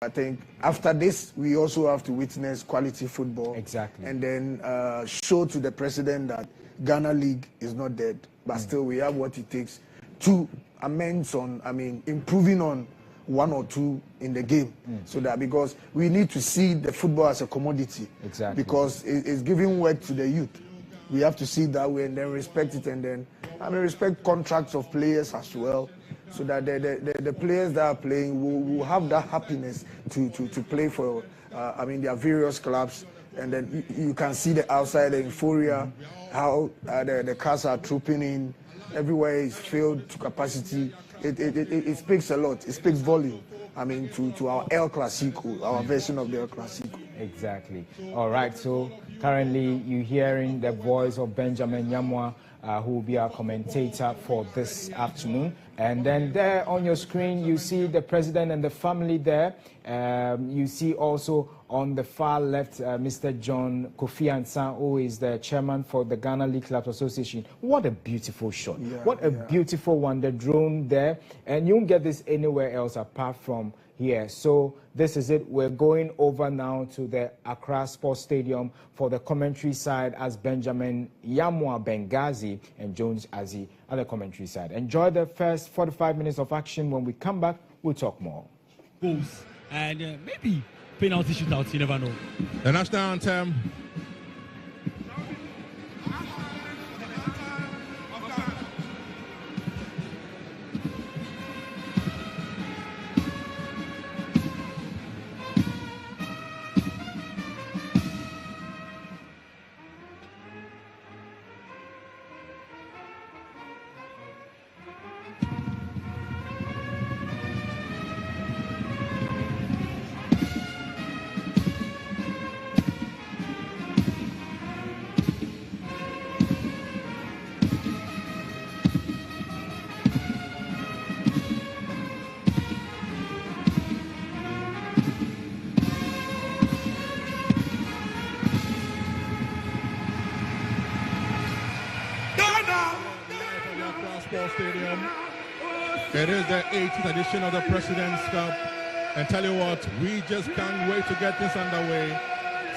I think after this, we also have to witness quality football. Exactly. And then show to the president that Ghana League is not dead, but still we have what it takes to amend on, improving on one or two in the game. So that, because we need to see the football as a commodity. Exactly. Because it's giving work to the youth. We have to see it that way and then respect it, and then respect contracts of players as well, so that the players that are playing will have that happiness to play for their various clubs. And then you can see the outside, the euphoria, how the cars are trooping in, everywhere is filled to capacity. It speaks a lot, it speaks volume, to our El Clasico, our version of the El Clasico. Exactly. All right, so currently you're hearing the voice of Benjamin Yamwa, who will be our commentator for this afternoon. And then there on your screen, you see the president and the family there. You see also on the far left, Mr. John Kofi Ansan, who is the chairman for the Ghana League Clubs Association. What a beautiful shot. Yeah, what a beautiful one, the drone there. And you won't get this anywhere else apart from here. So this is it. We're going over now to the Accra Sports Stadium for the commentary side, as Benjamin Yamwa Benghazi and Jones Azi at the commentary side. Enjoy the first 45 minutes of action. When we come back, we'll talk more. Goals and maybe penalty shootouts, you never know. The national anthem. Stadium. It is the 8th edition of the President's Cup, and tell you what, we just can't wait to get this underway.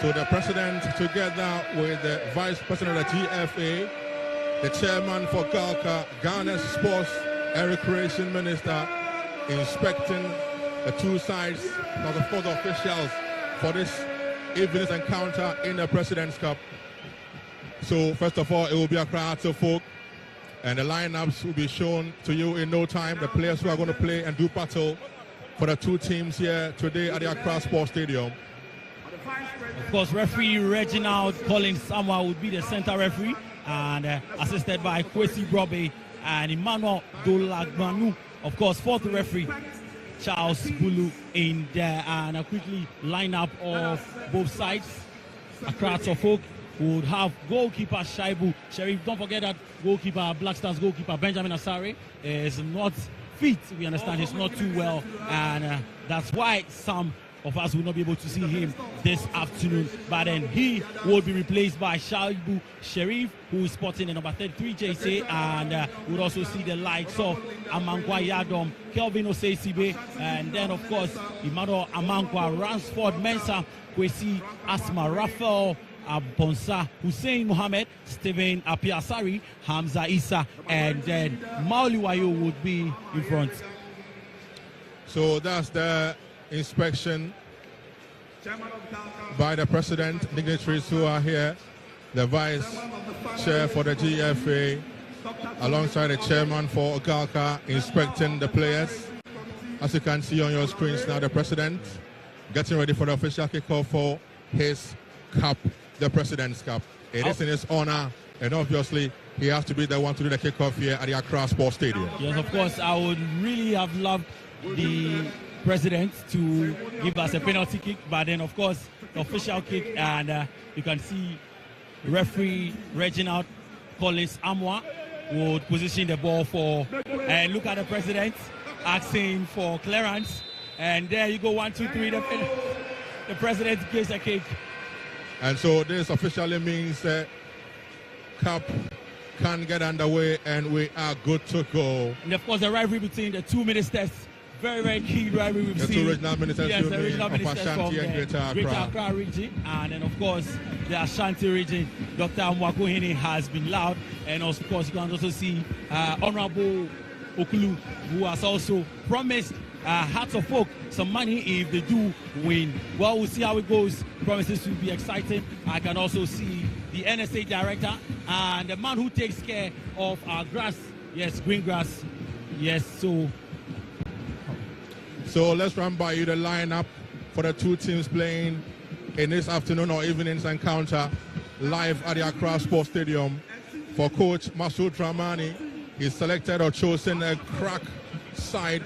So the President, together with the Vice President of the GFA, the Chairman for GALCA, Ghana's Sports and Recreation Minister, inspecting the two sides of the fourth officials for this evening's encounter in the President's Cup. So first of all, it will be a crowd of folk, and the lineups will be shown to you in no time. The players who are going to play and do battle for the two teams here today at the Accra Sports Stadium. Of course, referee Reginald Collins Samuel would be the center referee, and assisted by Kwesi Brobe and Emmanuel Dolagbanu. Of course, fourth referee Charles Bulu in there, and a quickly lineup of both sides. Accra Folk would have goalkeeper Shaibu Sharif. Don't forget that goalkeeper, Black Stars goalkeeper Benjamin Asare is not fit. We understand he's not too well, and that's why some of us will not be able to see him this afternoon. But then he will be replaced by Shaibu Sharif, who is sporting the number 33 JC, and we'll also see the likes of Amankwa Yadom, Kelvin Osei-Sibe, and then of course Imado Amankwa, Ransford Mensah, Kwesi Asma, Raphael Abonsa, Hussein Mohammed, Steven Apiasari, Hamza Issa, and then Mauli Wayo would be in front. So that's the inspection by the president, dignitaries who are here, the vice chair for the GFA, alongside the chairman for GALCA, inspecting the players. As you can see on your screens now, the president getting ready for the official kickoff for his cup, the President's Cup. It is in his honor, and obviously he has to be the one to do the kickoff here at the Accra Sports Stadium. Yes, of course, I would really have loved the president to give us a penalty kick, but then of course the official kick, and you can see referee Reginald Collins Amwa would position the ball for, and look at the president asking for clearance, and there you go, 1, 2, 3, the president gives a kick. And so this officially means that Cup can get underway and we are good to go. And of course the rivalry between the two ministers, very, very key rivalry we've the seen. Two regional ministers, yes, the regional of ministers Ashanti from and Greater Accra region, and then of course the Ashanti region. Dr. Mwakohene has been loud, and of course you can also see Honorable Okulu, who has also promised Hearts of Folk some money if they do win. Well, we'll see how it goes. Promises will be exciting. I can also see the NSA director and the man who takes care of our grass. Yes, green grass. Yes, so let's run by you the lineup for the two teams playing in this afternoon or evening's encounter live at the Accra Sports Stadium. For coach Masoud Dramani, he's selected or chosen a crack side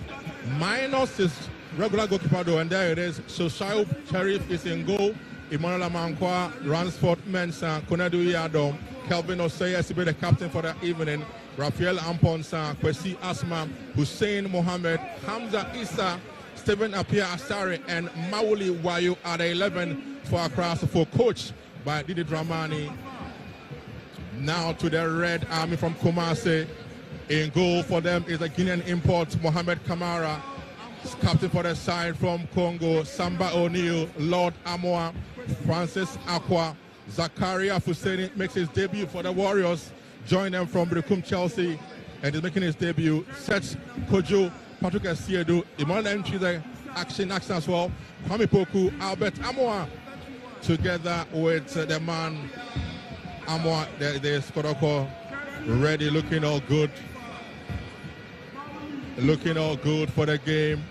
minus his regular goalkeeper though, and there it is. So Shaib Sharif is in goal. Emmanuel Amankwa, Ransford Mensah, Konadu Yadom, Kelvin Osei Esibe, the captain for the evening, Raphael Amponsa, Kwesi Asma, Hussein Mohammed, Hamza Issa, Stephen Apia Asari, and Mauli Wayu at 11 for Accra. For coach by Didi Dramani. Now to the Red Army from Kumasi. In goal for them is the Guinean import Mohamed Kamara, captain for the side from Congo, Samba O'Neill, Lord Amoa, Francis Aqua, Zakaria Fuseni makes his debut for the Warriors. Join them from Brikum Chelsea, and is making his debut. Seth Kojo, Patrick Asiedu, Emmanuel entry the action as well. Kwame Poku, Albert Amoa, together with the man Amoa, the Kotoko, ready, looking all good. Looking all good for the game.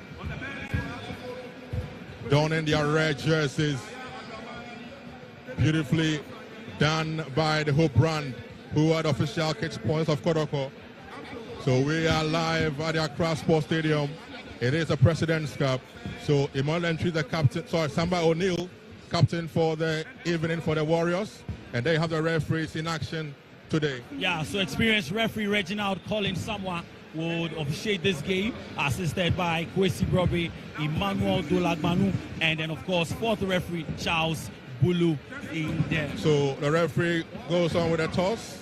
Donning their red jerseys. Beautifully done by the Hope Brand, who are the official catch points of Kotoko. So we are live at the Accra Sports Stadium. It is a President's Cup. So Emmanuel Entry, the captain, Samba O'Neill, captain for the evening for the Warriors. And they have the referees in action today. Yeah, so experienced referee Reginald Collins Samoa would officiate this game, assisted by Kwesi Brobe, Emmanuel Dolagbanu, and then of course fourth referee Charles Bulu in there. So the referee goes on with a toss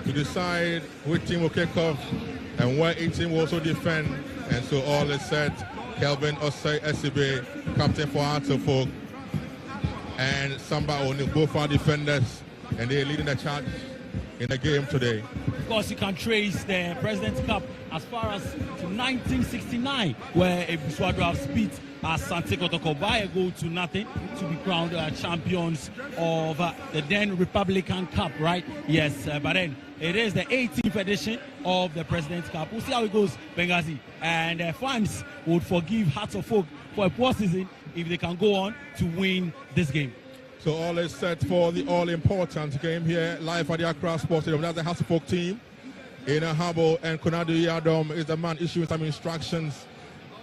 to decide which team will kick off and where each team will also defend. And so all is set. Kelvin Osei Esibe, captain for Hearts of Folk, and Samba O'Neill, both are defenders, and they're leading the charge in the game today. Of course, you can trace the President's Cup as far as to 1969, where Ebuswa Drafts beat Asante Kotoko by a goal to nothing to be crowned champions of the then Republican Cup, right? Yes, but then it is the 18th edition of the President's Cup. We'll see how it goes, Benghazi. And fans would forgive Hearts of Folk for a poor season if they can go on to win this game. So all is set for the all-important game here, live at the Accra Sports Stadium. That's the Hearts of Folk team. Ina Habo and Konadu Yadom is the man issuing some instructions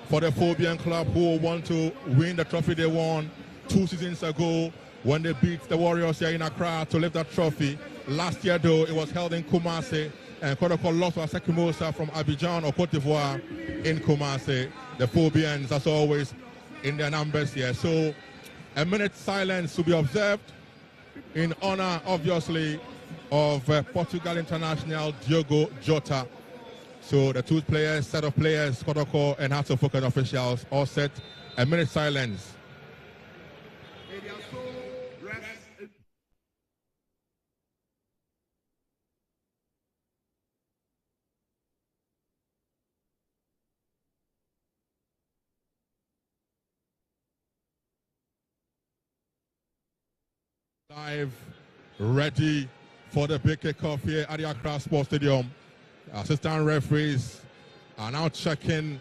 for the Phobian club who want to win the trophy they won 2 seasons ago when they beat the Warriors here in Accra to lift that trophy. Last year, though, it was held in Kumasi, and Kotoko lost to Asekimosa from Abidjan or Cote d'Ivoire in Kumasi. The Phobians, as always, in their numbers here. So a minute silence to be observed in honor, obviously, of Portugal international Diogo Jota. So the two players, set of players, Kotoko and Hearts of Folk officials, all set. A minute silence. Live, ready for the big kickoff here at the Accra Sports Stadium. Assistant referees are now checking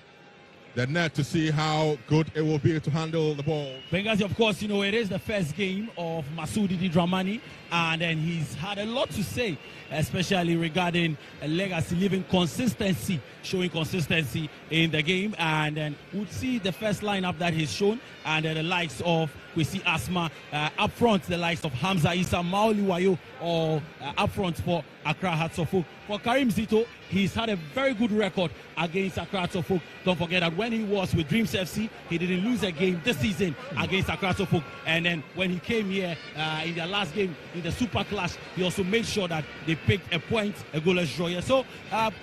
the net to see how good it will be to handle the ball. Benghazi, of course, you know, it is the first game of Masoudi Dramani, and then he's had a lot to say, especially regarding a legacy, living consistency, showing consistency in the game. And then we'll see the first lineup that he's shown, and then the likes of Kwesi Asma up front, the likes of Hamza Issa, Maoli Wayo, or up front for Accra Hearts of Folk. For Karim Zito, he's had a very good record against Accra Hearts of Folk. Don't forget that when he was with Dreams FC, he didn't lose a game this season against Accra Hearts of Folk. And then when he came here in their last game in the Super Clash, he also made sure that they picked a point, a goalless draw here. So,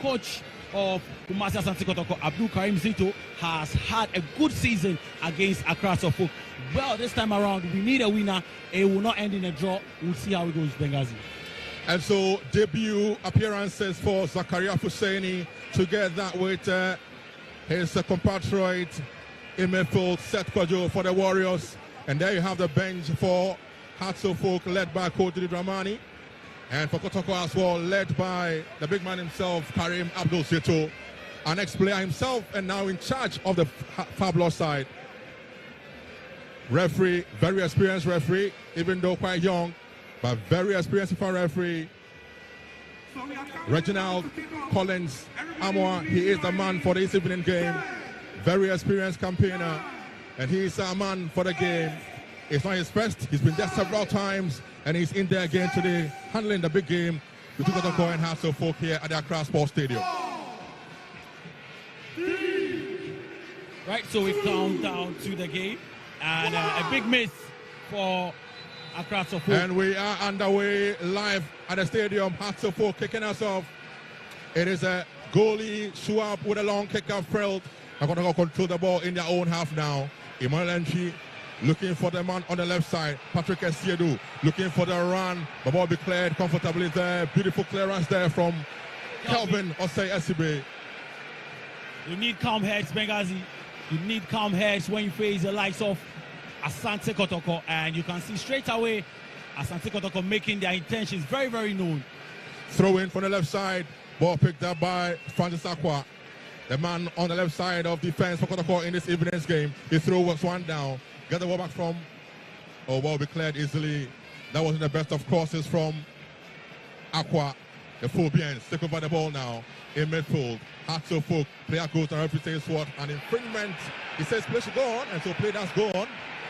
Coach of Kumasi Asante Kotoko, Abdul Karim Zito, has had a good season against Accra Suffolk. Well, this time around, we need a winner. It will not end in a draw. We'll see how it goes, Benghazi. And so, debut appearances for Zakaria Husseini together with his compatriot in midfield, Seth Kwajo for the Warriors. And there you have the bench for Hearts of Folk, led by Coach Dramani. And for Kotoko as well, led by the big man himself, Karim Abdul Zito, an ex-player himself and now in charge of the Fabulous side. Referee, very experienced referee, even though quite young, but very experienced for referee. Reginald Collins Amwa, he is the man for this evening game. Very experienced campaigner, and he is a man for the game. It's not his first, he's been there several times, and he's in there again today, handling the big game between Kotoko and Hearts of Folk here at the Accra Sports Stadium. Right, so we count down to the game, and a big miss for Accra Suffolk. And we are underway live at the stadium. Hearts of Folk kicking us off. It is a goalie Schwab with a long kick up field. They're going to control the ball in their own half now. Emmanuel Entry looking for the man on the left side. Patrick Esiedu looking for the run. The ball be cleared comfortably there. Beautiful clearance there from Kelvin Osei Esibe. You need calm heads, Benghazi. You need calm heads when you face the likes of Asante Kotoko, and you can see straight away Asante Kotoko making their intentions very, very known. Throw in from the left side. Ball picked up by Francis Akwa, the man on the left side of defense for Kotoko in this evening's game. He throws one down. Get the ball back from, ball be cleared easily. That wasn't the best of crosses from Akwa. The Phobians take over the ball now in midfield. Hearts of Folk, player goes and referee says what? An infringement. He says play should go on, and so play does go on.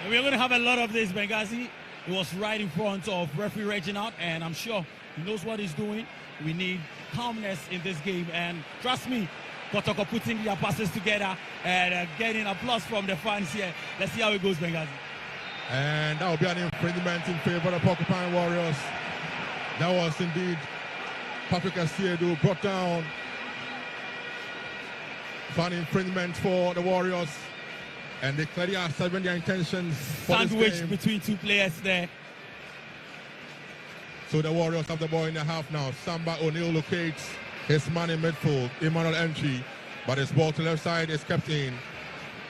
We're going to have a lot of this, Benghazi. He was right in front of referee Reginald, and I'm sure he knows what he's doing. We need calmness in this game, and trust me, Kotoko putting their passes together and getting applause from the fans here. Let's see how it goes, Benghazi. And that will be an infringement in favor of the Porcupine Warriors. That was indeed Patrick Asiedu brought down for an infringement for the Warriors. And they clearly are serving their intentions for sandwich this game. Between two players there. So the Warriors have the ball in the half now. Samba O'Neill locates his man in midfield, Emmanuel Entry, but his ball to the left side is kept in.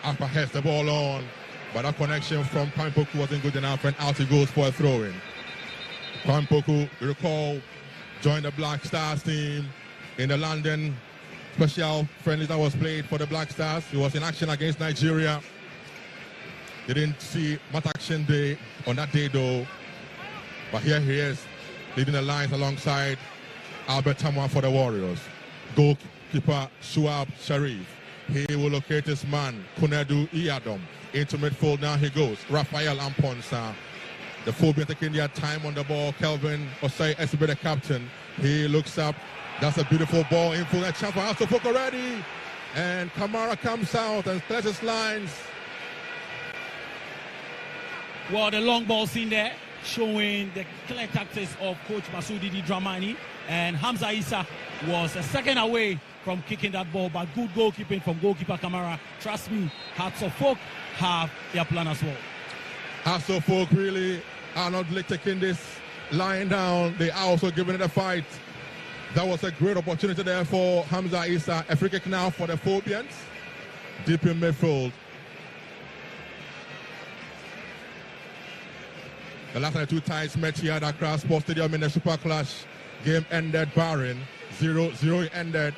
Akpa heads the ball on, but that connection from Kwampoku wasn't good enough, and out he goes for a throw-in. Kwampoku, you recall, joined the Black Stars team in the London special friendly that was played for the Black Stars. He was in action against Nigeria. They didn't see much action day on that day though, but here he is leading the lines alongside Albert Tamwa for the Warriors. Goalkeeper Shuab Sharif. He will locate his man Kunedu Iyadom into midfield. Now he goes. Raphael Amponsa. The Phobia taking their time on the ball. Kelvin Osei Esibe, the captain. He looks up. That's a beautiful ball in full. That chance for Hearts of Folk already. And Kamara comes out and clears his lines. Well, the long ball seen there, showing the clear tactics of Coach Masudi Dramani. And Hamza Issa was a second away from kicking that ball, but good goalkeeping from goalkeeper Kamara. Trust me, Hearts of Folk have their plan as well. Hearts of Folk really are not taking this lying down. They are also giving it a fight. That was a great opportunity there for Hamza Issa. A free kick now for the Phobians. Deep in midfield. The last time the two ties met here at Accra Sports Stadium in the Super Clash. Game ended barren. 0-0 ended.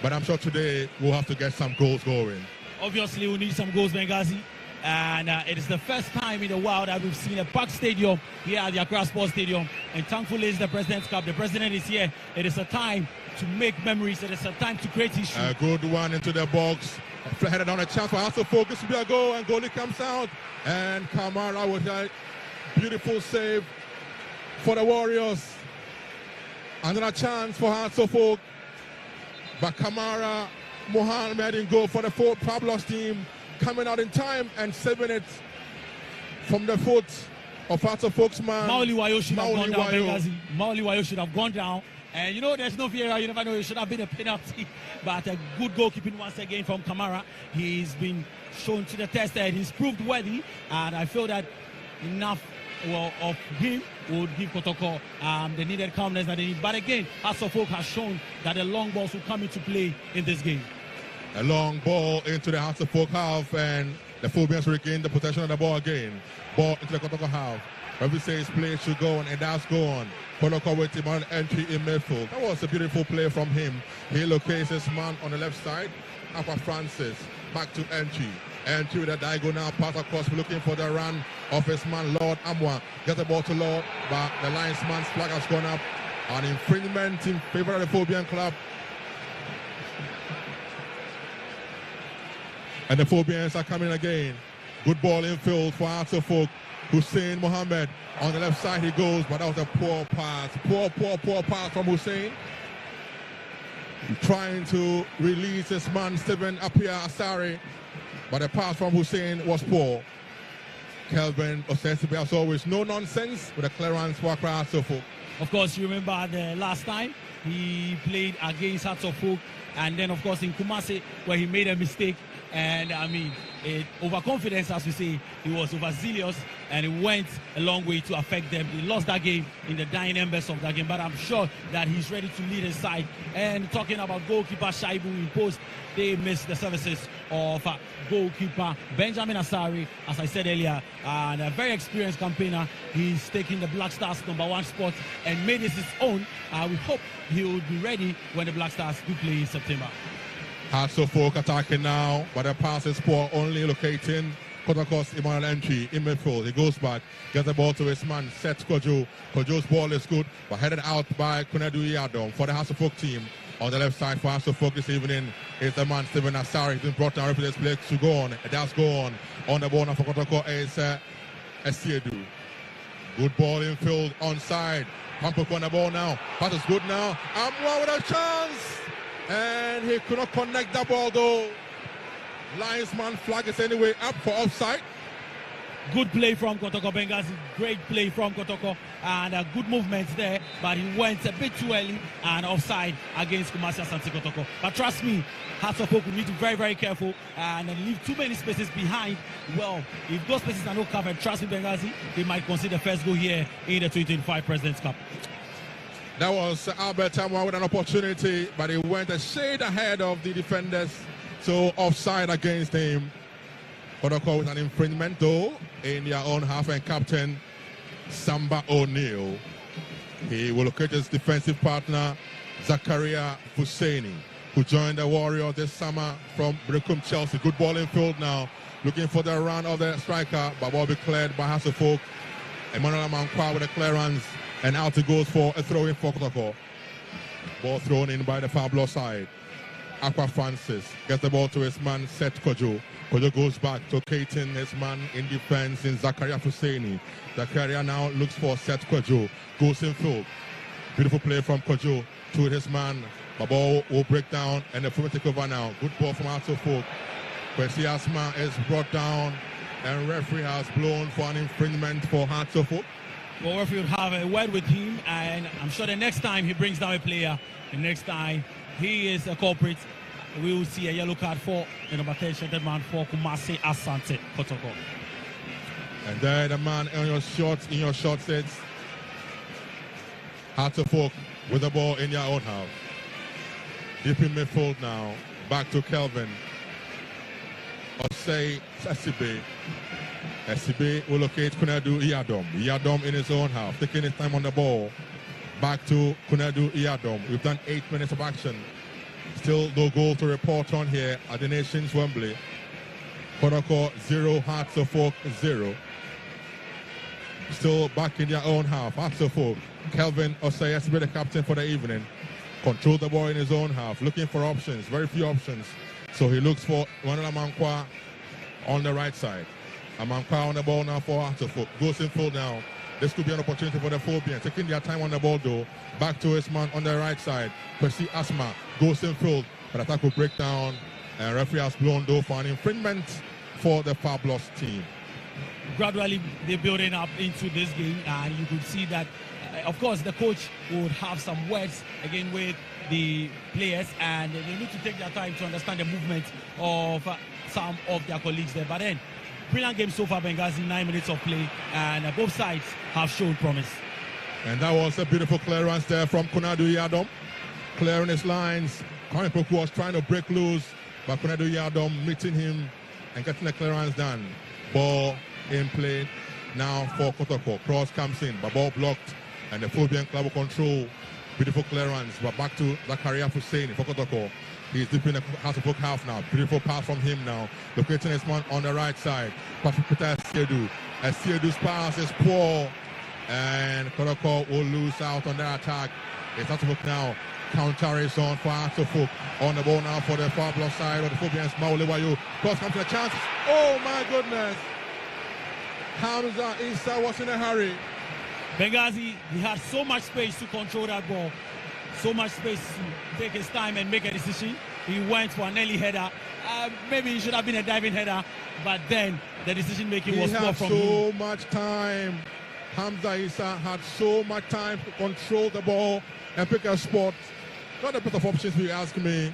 But I'm sure today we'll have to get some goals going. Obviously, we need some goals, Benghazi. And it is the first time in a while that we've seen a packed stadium here at the Accra Sports Stadium. And thankfully, it's the President's Cup. The President is here. It is a time to make memories. It is a time to create history. A good one into the box. Headed on a chance for Hearts of Folk. This will be a goal, and goalie comes out. And Kamara with a beautiful save for the Warriors. Another chance for Hearts of Folk. But Kamara Mohammed in goal for the Fort Pablos team. Coming out in time and saving it from the foot of Hearts of Folk's man. Maoli Wayo should have gone down, Benghazi. Maoli Wayo should have gone down And you know, there's no fear. You never know. It should have been a penalty. But a good goalkeeping once again from Kamara. He's been shown to the test and he's proved worthy. And I feel that enough of him would give Kotoko the needed calmness that they need. But again, Asante has shown that the long balls will come into play in this game. A long ball into the Asante half, and the Phobians regain the possession of the ball again. Ball into the Kotoko half. Referee says play should go on, and that's go on. Kotoko with him on entry in midfield. That was a beautiful play from him. He locates his man on the left side. Aqua Francis back to entry. Entry with a diagonal pass across, looking for the run of his man Lord Amwa. Get the ball to Lord, but the linesman's flag has gone up. An infringement in favor of the Phobian club. And the Phobians are coming again. Good ball in field for Asante. Hussein Mohammed on the left side he goes, but that was a poor pass. Poor pass from Hussein. Trying to release his man Stephen Apia Asari, but the pass from Hussein was poor. Kelvin Osesibe, as always, no nonsense with a clearance for Asante. Of course, you remember the last time he played against Asante, and then of course in Kumasi where he made a mistake. And I mean, overconfidence, as we say, he was overzealous and it went a long way to affect them. He lost that game in the dying embers of that game, but I'm sure that he's ready to lead his side. And talking about goalkeeper Shaibu in post, they missed the services of goalkeeper Benjamin Asari, as I said earlier, and a very experienced campaigner. He's taking the Black Stars #1 spot and made it his own. We hope he will be ready when the Black Stars do play in September. Asante attacking now, but the pass is poor, only locating Kotoko's Emmanuel entry in midfield. He goes back, gets the ball to his man, Seth Kojo. Kojo's ball is good, but headed out by Kunedu Yadom for the Asante team. On the left side for Asante this evening is the man, Stephen Asari. He's been brought down for this play to go on. It does go on. On the ball now for Kotoko is Esiedu. Good ball in field, onside. Pampuk on the ball now. Pass is good now. Amwa with a chance. And he could not connect the ball though. Linesman flag is anyway up for offside. Good play from Kotoko Benghazi. Great play from Kotoko. And good movements there. But he went a bit too early and offside against Kumasi Asante Kotoko. But trust me, Asante will need to be very, very careful and leave too many spaces behind. Well, if those spaces are not covered, trust me, Benghazi, they might concede the first goal here in the 2025 President's Cup. That was Albert Tamwa with an opportunity, but he went a shade ahead of the defenders, so offside against him. Kotoko with an infringement though in their own half, and captain Samba O'Neill. He will locate his defensive partner Zakaria Husseini, who joined the Warriors this summer from Brecum Chelsea. Good ball in field now, looking for the run of the striker, but will be cleared by Asante. Emmanuel Amankwa with a clearance. And out it goes for a throw-in for Kotoko. Ball thrown in by the Fablo side. Aqua Francis gets the ball to his man, Seth Kojo. Kojo goes back to locating his man in defense in Zakaria Husseini. Zakaria now looks for Seth Kojo. Goes in field. Beautiful play from Kojo to his man. The ball will break down and the free take over now. Good ball from Asante. Kwesi Asma is brought down and referee has blown for an infringement for Asante. Well, referee would have a word with him, and I'm sure the next time he brings down a player, the next time he is a culprit, we will see a yellow card for the number 10 shirted man for Kumasi Asante Kotoko. And there the man in your short sets, Asante with the ball in your own half. Deep in midfield now, back to Kelvin. Osei Sasibe. Esibe will locate Kunedu Iyadom. Iyadom in his own half, taking his time on the ball. Back to Kunedu Iyadom. We've done 8 minutes of action. Still no goal to report on here at the Nations Wembley. Kotoko 0, Asante 0. Still back in their own half. Asante. Kelvin Osei Esibe, the captain for the evening. Control the ball in his own half, looking for options, very few options. So he looks for Manuel Amankwa on the right side. Amankwa on the ball now for Asante. Goes in full now. This could be an opportunity for the Phobians. Taking their time on the ball though. Back to his man on the right side. Kwesi Asma goes in field. But attack will break down. And referee has blown though for an infringement for the Fabulous team. Gradually they're building up into this game, and you could see that of course, the coach would have some words again with the players, and they need to take their time to understand the movement of some of their colleagues there. But then, brilliant game so far, Benghazi, 9 minutes of play, and both sides have shown promise. And that was a beautiful clearance there from Konadu Yadom, clearing his lines. Kampoku was trying to break loose, but Konadu Yadom meeting him and getting the clearance done. Ball in play now for Kotoko. Cross comes in, but ball blocked, and the Phobian club will control. Beautiful clearance, but back to Zakaria Hussein for Kotoko. He's deep in the House of Book half now. Beautiful pass from him now. Locating his man on the right side. Pass for Peter Siedu. As Siedu's pass is poor, and Kotoko will lose out on that attack. It's House of Book now. Counter is on for House of Book. On the ball now for the far block side of the Phobians. Maulewayo. Cross comes to the chance. Oh my goodness. Hamza Issa was in a hurry. Benghazi, he had so much space to control that ball, so much space to take his time and make a decision. He went for an early header. Maybe it should have been a diving header, but then the decision making was poor from him. He had so much time. Hamza Issa had so much time to control the ball and pick a spot. Not a bit of options, if you ask me.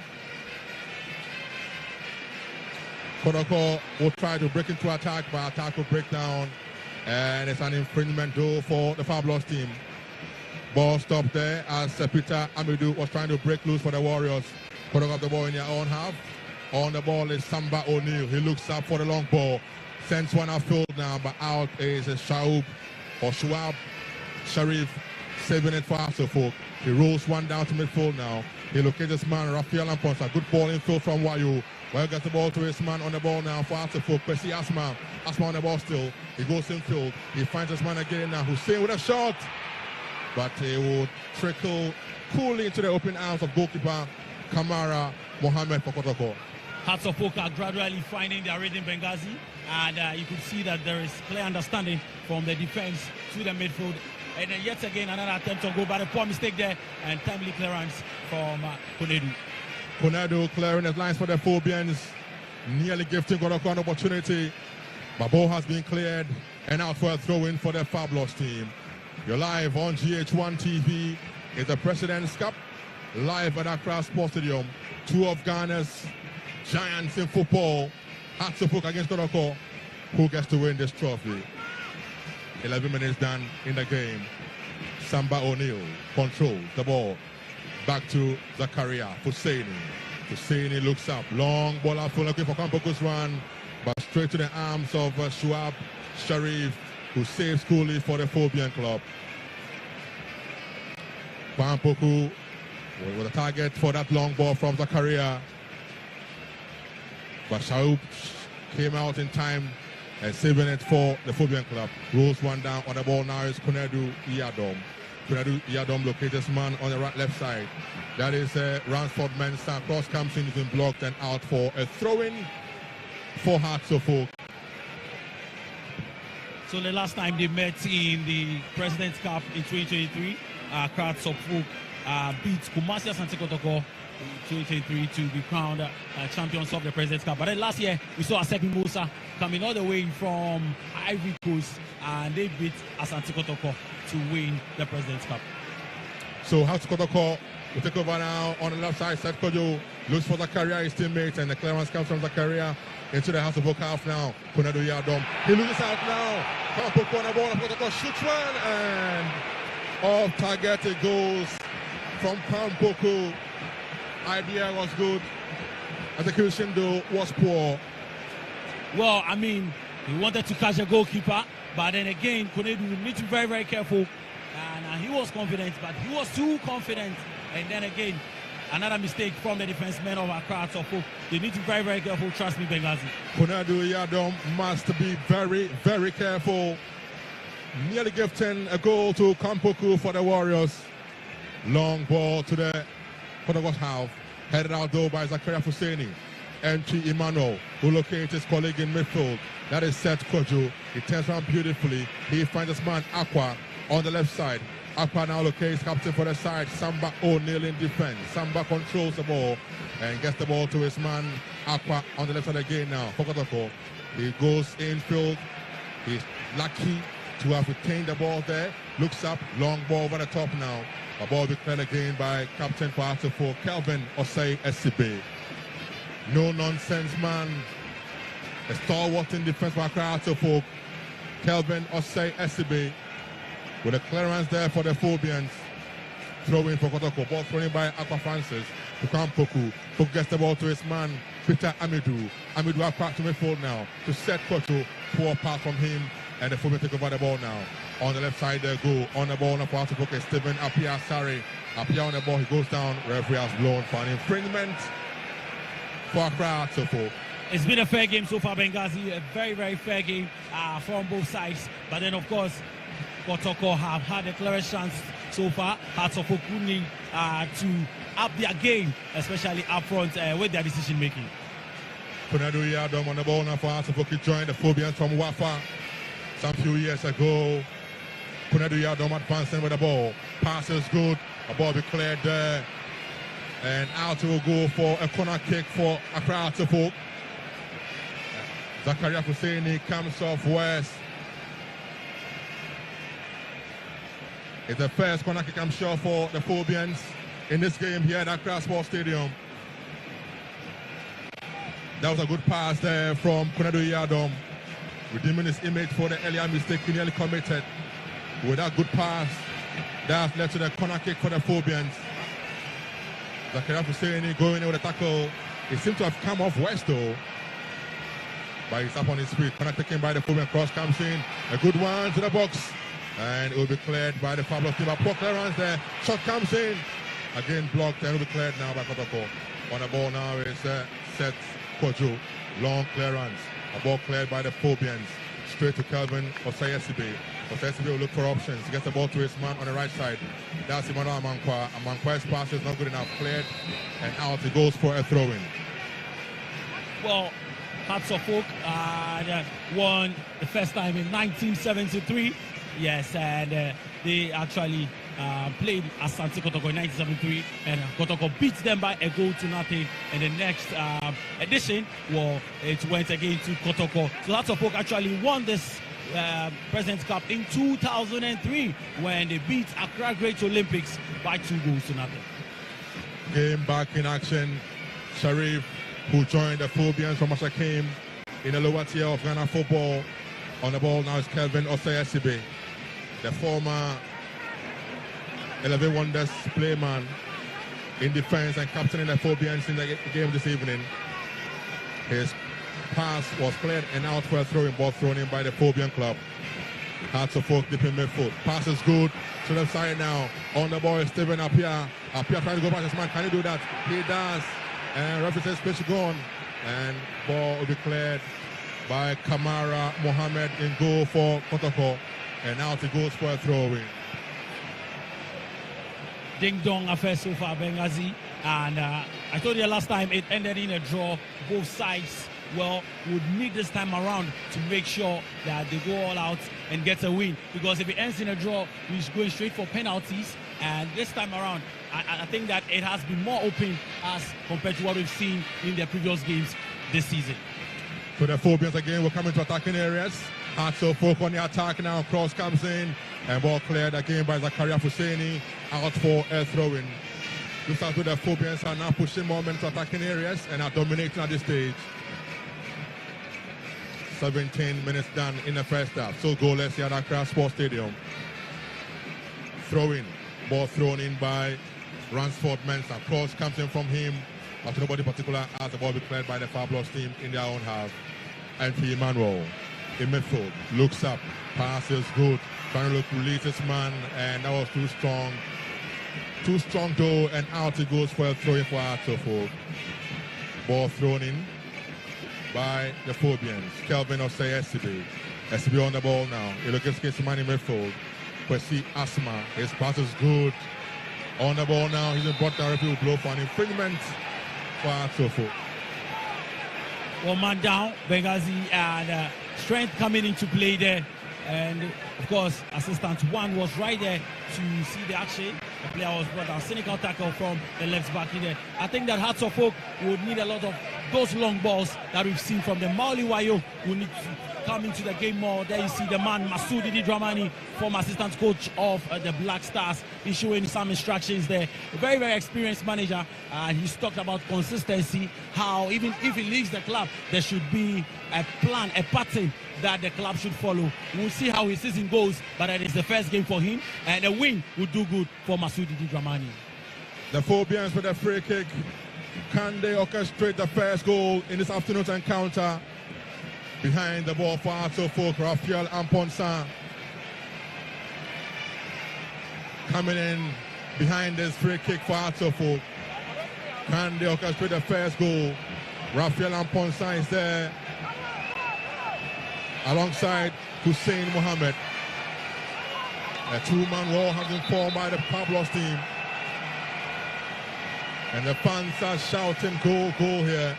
Kotoko will try to break into attack, but attack will break down. And it's an infringement though for the Fabulous team. Ball stopped there as Peter Amidou was trying to break loose for the Warriors. Putting up the ball in their own half. On the ball is Samba O'Neill. He looks up for the long ball. Sends one outfield now, but out is Shaub or Schwab Sharif saving it for Asofok. He rolls one down to midfield now. He locates his man, Rafael Amponsa. Good ball infield from Wayu. Wayu gets the ball to his man on the ball now for Asofok. Percy Asma. Asma on the ball still. He goes infield. He finds his man again now. Hussein with a shot. But he will trickle coolly into the open arms of goalkeeper Kamara Mohammed for Kotoko. Hearts of Oak are gradually finding their rhythm, Benghazi, and you could see that there is clear understanding from the defense to the midfield. And then yet again, another attempt on goal, but a poor mistake there, and timely clearance from Konedu. Konedu clearing his lines for the Phobians, nearly gifting Kotoko an opportunity. But ball has been cleared, and out for a throw-in for the Fabulous team. You're live on GH1 TV. It's the President's Cup, live at Accra Sports Stadium. Two of Ghana's giants in football. Hearts of Oak against Kotoko. Who gets to win this trophy? 11 minutes done in the game. Samba O'Neill controls the ball. Back to Zakaria Husseini. Husseini looks up. Long ball out full looking for Kampoku's run. But straight to the arms of Shuab Sharif, who saves coolly for the Phobian club. Kampoku with a target for that long ball from Zakaria. But Shaub came out in time and saving it for the Phobian club. Rolls one down on the ball now is Konedu Iyadom. Konedu Iyadom locates his man on the left side. That is Ransford Mensah. Cross comes in, has been blocked and out for a throw-in for Hearts of Oak. So the last time they met in the President's Cup in 2023, Hearts of Oak beat Kumasi Asante Kotoko in 2023 to be crowned champions of the President's Cup. But then last year, we saw Asepi Musa coming all the way from Ivory Coast, and they beat Asante Kotoko to win the President's Cup. So Hearts of Kotoko will take over now on the left side. Seth Kojo looks for Zakaria, his teammate, and the clearance comes from Zakaria into the House of Oak half now. Konedu Yadom. He loses out now. Kampoku on the ball. Kotoko shoots one, and off target it goes from Kampoku. Idea was good. Execution though was poor. Well, I mean, he wanted to catch a goalkeeper, but then again, Konedu needs to be very, very careful. And he was confident, but he was too confident. And then again, another mistake from the defensemen of Accra. So they need to be very, very careful. Trust me, Benghazi. Konedu Yadom must be very, very careful. Nearly gifting a goal to Kampoku for the Warriors. Long ball to the Kotoko's half. Headed out though by Zakaria Husseini. MT Emmanuel, who locates his colleague in midfield. That is Seth Kojo. He turns around beautifully. He finds his man Aqua on the left side. Aqua now locates captain for the side. Samba O'Neill in defense. Samba controls the ball and gets the ball to his man Aqua on the left side again now. For Kotoko. He goes infield. He's lucky to have retained the ball there. Looks up, long ball over the top now. A ball declared again by captain for Kelvin Osei SCB. No nonsense man. A stalwart in defense for Folk. Kelvin Osei SCB with a clearance there for the Phobians. Throwing for Kotoko. Ball thrown in by Aqua Francis. Poku. Poku gets the ball to his man, Peter Amidou. Amidou have back to midfield now to set Koto. Poor pass from him, and the Phobians take over the ball now. On the left side they go. On the ball, on the part of Stephen Apia Sari. Apia on the ball, he goes down. Referee has blown for an infringement for Accra Atofo. It's been a fair game so far, Benghazi. A very, very fair game from both sides. But then, of course, Kotoko have had a clearest chance so far. Hearts of Oak need to up their game, especially up front with their decision making. Kunadu Yadom on the ball now for Hearts of Oak. He joined the Phobians from Wafa some few years ago. Kunadu Yadom advancing with the ball. Pass is good. A ball be cleared there. And out will go for a corner kick for Accra Atofo. Zakaria Husseini comes off west. It's the first corner kick, I'm sure, for the Phobians in this game here at Accra Sports Stadium. That was a good pass there from Kunadu Yadom, redeeming his image for the earlier mistake he nearly committed. With that good pass, that led to the corner kick for the Phobians. Zakaria Husseini going in with a tackle. He seemed to have come off west though. But he's up on his feet. Corner taken by the Phobian. Cross comes in. A good one to the box. And it will be cleared by the fabulous team. Poor clearance there. Shot comes in. Again blocked and will be cleared now by Kotoko. On the ball now is Seth Kojo. Long clearance. A ball cleared by the Phobians. Straight to Kelvin Osei-Esibe. Osei-Esibe will look for options. He gets the ball to his man on the right side. That's Emmanuel Amankwa. Amankwa's pass is not good enough. Cleared and out. He goes for a throw-in. Well, Hearts of Oak won the first time in 1973. Yes, and they actually played Asante Kotoko in 1973, and Kotoko beat them by a goal to nothing. And the next edition, well, it went again to Kotoko. So Hearts of Oak actually won this President's Cup in 2003 when they beat Accra Great Olympics by 2 goals to nothing. Game back in action. Sharif, who joined the Phobians from Ashakim in the lower tier of Ghana football. On the ball now is Kelvin Osei-Esibe, the former 11 Wonders playman in defense and captaining the Phobians in the game this evening. His pass was cleared and out for a throwing ball thrown in by the Phobian club. Hearts of Oak dipping midfoot. Pass is good to the side now. On the ball is Stephen Apia. Apia trying to go past his man. Can he do that? He does. And referee says pitch gone. And ball will be cleared by Kamara Mohammed in goal for Kotoko. And out he goes for a throw-in. Ding dong affair so far, Benghazi. And I told you last time it ended in a draw. Both sides, well, would need this time around to make sure that they go all out and get a win. Because if it ends in a draw, he's going straight for penalties. And this time around, I think that it has been more open as compared to what we've seen in the previous games this season. So the Phobians again will come into attacking areas. Hearts of Oak on the attack now. Cross comes in and ball cleared again by Zakaria Husseini. Out for a throw-in. Looks as though the Phobians are now pushing more men to attacking areas and are dominating at this stage. 17 minutes done in the first half. So goalless here at Accra Sports Stadium. Throw-in. Ball thrown in by Ransford Mensah. Cross comes in from him. After nobody particular as the ball be cleared by the fabulous team in their own half. And for Emmanuel in midfield. Looks up. Pass is good. Trying to release his man. And that was too strong. Too strong though. And out he goes for a throw-in for Atofo. Ball thrown in by the Phobians. Kelvin Osei-Esibe. Esibe on the ball now. He looks at his man in midfield. Kwesi Asma, his pass is good. On the ball now, he's in bottom. Referee will blow for an infringement for Atofo. 1 man down, Benghazi, and strength coming into play there. And of course, assistant 1 was right there to see the action. The player was brought down. Cynical tackle from the left back in there. I think that Hearts of Oak would need a lot of those long balls that we've seen from the Mauli Wayo will need to come into the game more. There you see the man Masoudi Dramani, former assistant coach of the Black Stars, is showing some instructions there. A very, very experienced manager. He's talked about consistency, how even if he leaves the club, there should be a plan, a pattern that the club should follow. We'll see how his season goes, but it is the first game for him, and a win would do good for Masoudi Dramani. The Phobians with a free kick. Can they orchestrate the first goal in this afternoon's encounter? Behind the ball for Ato Folk, Raphael Amponsan. Coming in behind this free kick for Ato Folk. Can they orchestrate the first goal? Raphael Amponsan is there alongside Hussein Mohammed. A two-man wall has been formed by the Pablos team. And the fans are shouting, goal, goal here.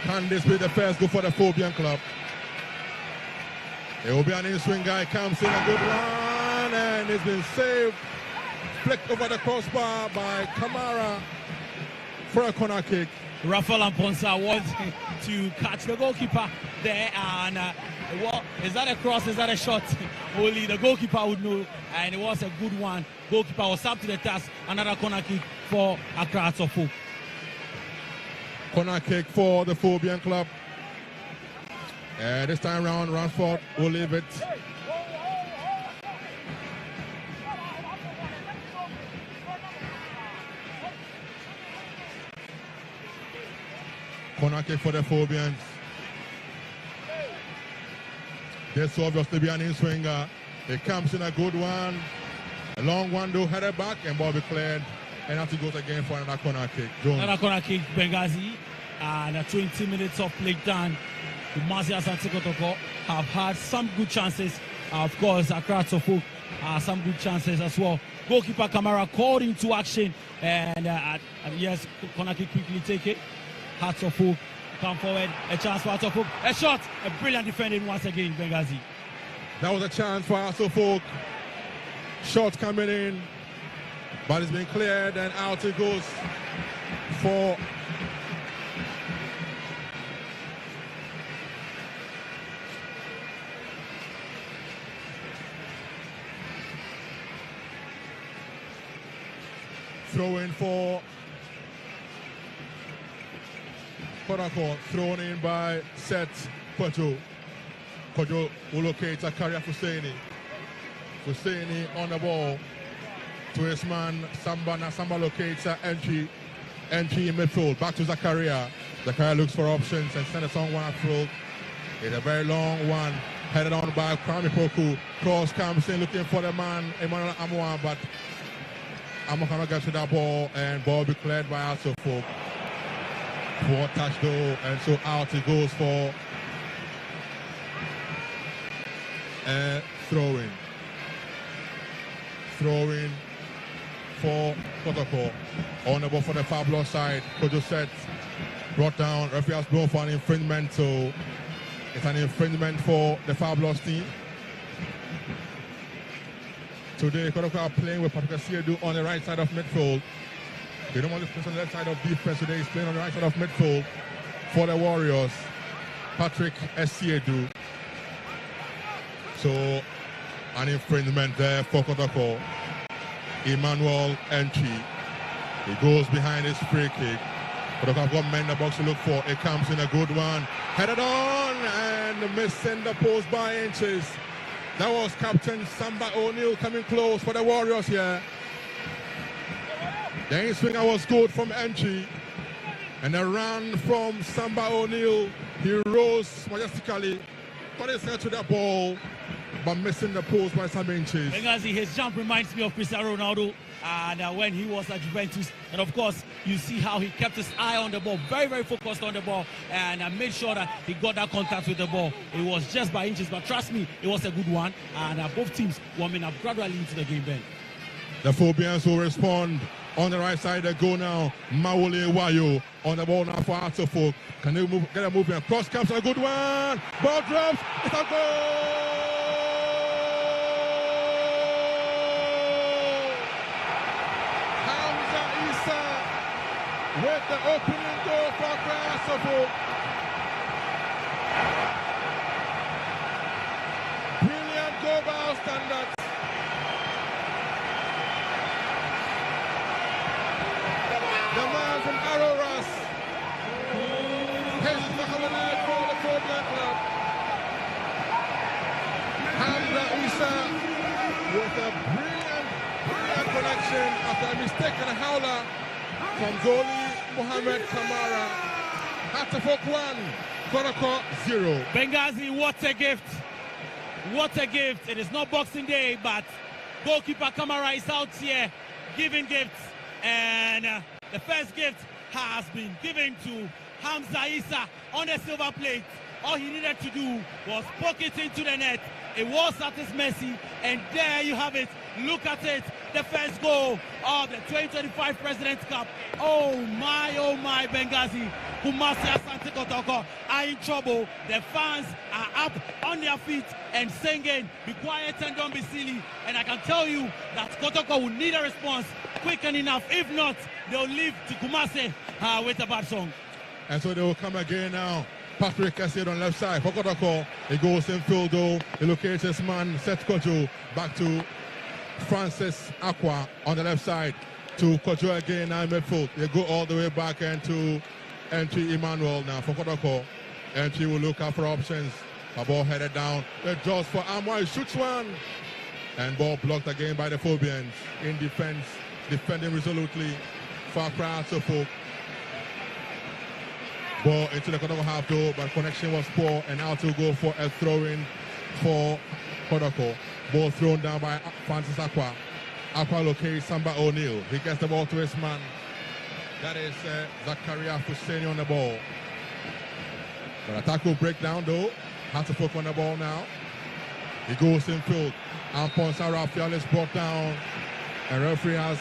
Can this be the first goal for the Phobian club? It will be an in-swing guy, comes in a good run, and it's been saved. Flicked over the crossbar by Kamara for a corner kick. Raphael Amponsa wants to catch the goalkeeper there, and is that a cross, is that a shot? Only the goalkeeper would know, and it was a good one. Goalkeeper was up to the task. Another corner kick for Accra Sofo. Corner kick for the Phobian club. This time round, Ransford will leave it. Corner kick for the Phobians. This will obviously be an in-swinger. It comes in a good one. A long one though, headed back, and ball be cleared. And after goes again for another corner kick. Jones. Another corner kick, Benghazi. And 20 minutes of play done. The Asante Kotoko have had some good chances. Of course, Accra Sofo some good chances as well. Goalkeeper Kamara called into action. And yes, corner kick quickly take it. Hearts of Hope come forward, a chance for Hearts of Hope, a shot, a brilliant defending once again, Benghazi. That was a chance for Hearts of Hope. Shot coming in, but it's been cleared, and out it goes for throw in for Kotoko, thrown in by Seth Kojo. Kojo will locate Zakaria Husseini. Husseini on the ball to his man Samba. Now Samba locates entry in midfield. Back to Zakaria. Zakaria looks for options and sends it on one through. It's a very long one. Headed on by Kwame Poku. Cross comes in looking for the man Emmanuel Amwa, but Amwa cannot get to that ball, and ball be cleared by Asofo. Poor touch though, and so out it goes for throw-in. Throw-in for Kotoko. On the ball for the Pablo side. Kojo set, brought down. Referee has blown for an infringement, so it's an infringement for the Fabulous team. Today, Kotoko are playing with Patrick Asiedu on the right side of midfield. They don't want to play on the left side of defense. Today, he's playing on the right side of midfield for the Warriors. Patrick Asiedu. So, an infringement there for Kotoko. Emmanuel entry. He goes behind his free kick. Kotoko have got men in the box to look for. It comes in a good one. Headed on and missing the post by inches. That was Captain Samba O'Neill coming close for the Warriors here. The in-swinger was good from entry. And a run from Samba O'Neill. He rose majestically. Got his head to the ball, but missing the post by some inches. Benghazi, his jump reminds me of Cristiano Ronaldo, and when he was at Juventus. And of course, you see how he kept his eye on the ball, very, very focused on the ball, and made sure that he got that contact with the ball. It was just by inches, but trust me, it was a good one. And both teams warming up gradually into the game, Ben. The Phobians will respond. On the right side, they go now. Maole Wayo on the ball now for Atofo. Can they move, get a movement? Cross comes, a good one. Ball drops. It's a goal. Hamza Issa with with the opening goal for Asante. Brilliant goal by our standards. The man from Aroras. His Mohammed for the Phobia Club. Hamza Isa with a brilliant connection after a mistaken howler from goalie Mohamed Kamara. Hatafok 1, Kotoko 0. Benghazi, what a gift. What a gift. It is not Boxing Day, but goalkeeper Kamara is out here giving gifts. And the first gift has been given to Hamza Isa on the silver plate. All he needed to do was poke it into the net. It was at his mercy, and there you have it. Look at it, the first goal of the 2025 President's Cup. Oh my, Benghazi. Kumasi Asante Kotoko are in trouble. The fans are up on their feet and singing, be quiet and don't be silly. And I can tell you that Kotoko will need a response quick and enough. If not, they'll leave to Kumasi with a bad song. And so they will come again now. Patrick Essed on left side for Kotoko. He goes in field though. He locates his man, Seth Kojo, back to Francis Aqua on the left side. To Kojo again now in midfield. They go all the way back into Entry Emmanuel now for Kotoko. Entry will look out for options. A ball headed down. The draws for Amwa. He shoots one. And ball blocked again by the Phobians. In defense, defending resolutely for Asante. Ball into the Kotoko half though, but connection was poor, and now to go for a throw-in for Kotoko. Ball thrown down by Francis Aqua. Aqua locates Samba O'Neill. He gets the ball to his man. That is Zakaria Husseini on the ball. But attack will break down though. Has to focus on the ball now. He goes in field. Ampon Sarafial is brought down. And referee has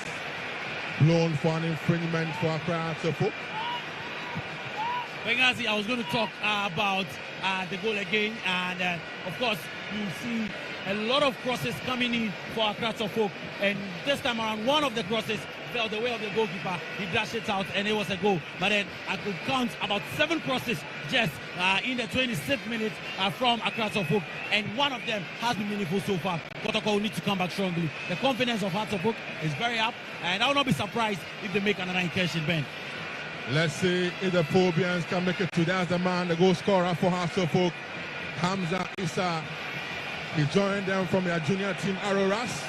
blown for an infringement for Accra Asante. Benghazi, I was going to talk about the goal again, and of course you see a lot of crosses coming in for Accra Asante, and this time around one of the crosses fell the way of the goalkeeper. He dashed it out and it was a goal. But then I could count about 7 crosses just in the 26th minute from Accra Asante, and one of them has been meaningful so far. Kotoko will need to come back strongly. The confidence of Asante is very up, and I will not be surprised if they make another incursion, Ben. Let's see if the Phobians can make it to that's the man, the goal scorer for Asante, Hamza Isa. He joined them from their junior team, Aroras.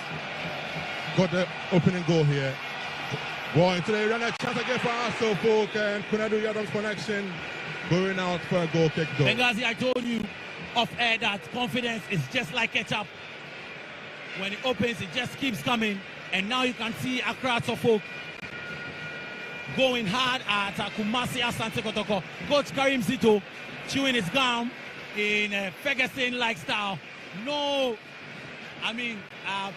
Got the opening goal here. Ball into the area, chance again for Asante, and Kunadu Yadam's connection going out for a goal kick goal. Benghazi, I told you off air that confidence is just like ketchup. When it opens, it just keeps coming. And now you can see Accra Asante going hard at Kumasi Asante Kotoko. Coach Karim Zito chewing his gum in a Ferguson-like style. No, I mean,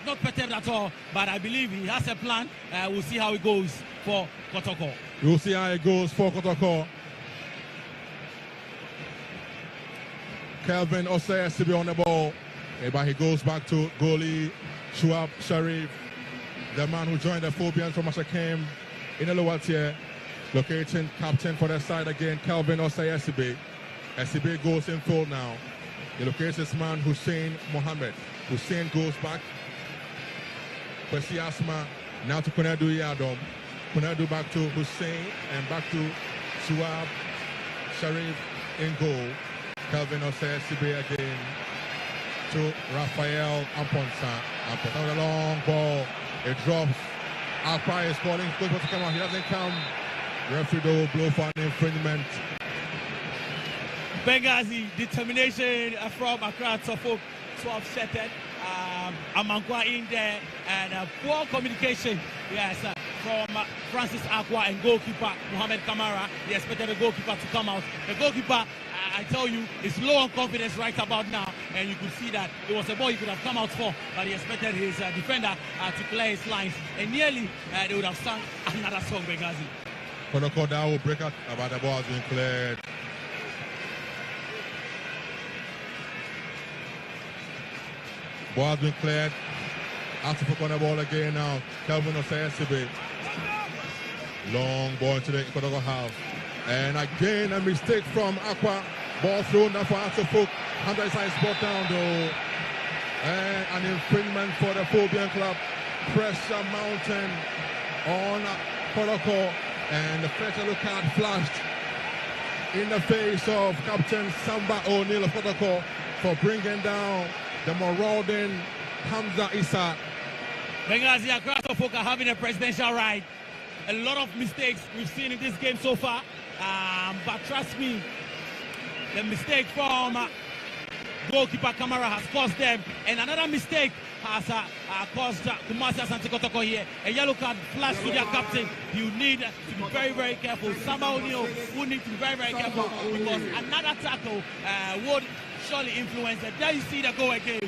not perturbed at all, but I believe he has a plan. We'll see how it goes for Kotoko. We'll see how it goes for Kotoko. Kelvin Osei to be on the ball, but he goes back to goalie Shuab Sharif, the man who joined the Phobians from Ashakem in the lower tier, locating captain for their side again, Kelvin Osei Esibe. Esibe goes in full now. He locates his man, Hussein Mohammed. Hussein goes back. Kwesi Asma now to Kunadu Yadom. Kunadu back to Hussein and back to Shuab Sharif in goal. Kelvin Osei Esibe again to Raphael Amponsa. Amponsa with a long ball. It drops. Alpha is calling. He's supposed to come out. He doesn't come. Referee will blow for an infringement. Benghazi, determination from Accra Asante to offset it. Amankwa in there, and poor communication, yes, from Francis Aqua and goalkeeper Mohamed Kamara. He expected the goalkeeper to come out. The goalkeeper, I tell you, is low on confidence right about now, and you could see that it was a ball he could have come out for, but he expected his defender to clear his lines, and nearly they would have sung another song, Benghazi. Kotoko now will break out about the ball has been cleared. Ball has been cleared. Asante on the ball again now. Kelvin Osei Esibe Long ball to the Kotoko half. And again, a mistake from Aqua. Ball thrown down for Atofuk. Hamza Issa is brought down though. And an infringement for the Phobian Club. Pressure mountain on Kotoko. And the first yellow card flashed in the face of Captain Samba O'Neill of Kotoko for bringing down the marauding Hamza Issa. Benghazi across the folk are having a presidential ride. A lot of mistakes we've seen in this game so far. But trust me, the mistake from goalkeeper Kamara has caused them. And another mistake has caused Kumasi Asante Kotoko here. A yellow card flashed to their captain. You need to be very, very careful. Samba O'Neill will need to be very, very careful because another tackle would surely influence it. There you see the goal again.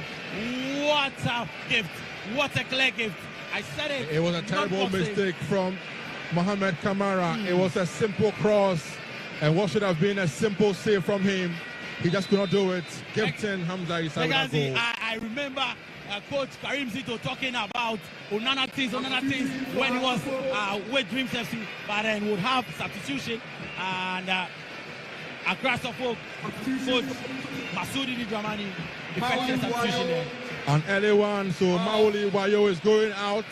What a gift. What a clear gift. I said it. It was a terrible mistake from Mohamed Kamara. It was a simple cross. And what should have been a simple save from him, he just could not do it. Captain Hamza Issa with a goal. I remember Coach Karim Zito talking about Onana things when he was with Dreams FC, but then would have substitution and across the folk, Coach Masoudi Dramani effective substitution there. An early one, so Maoli Wayo is going out.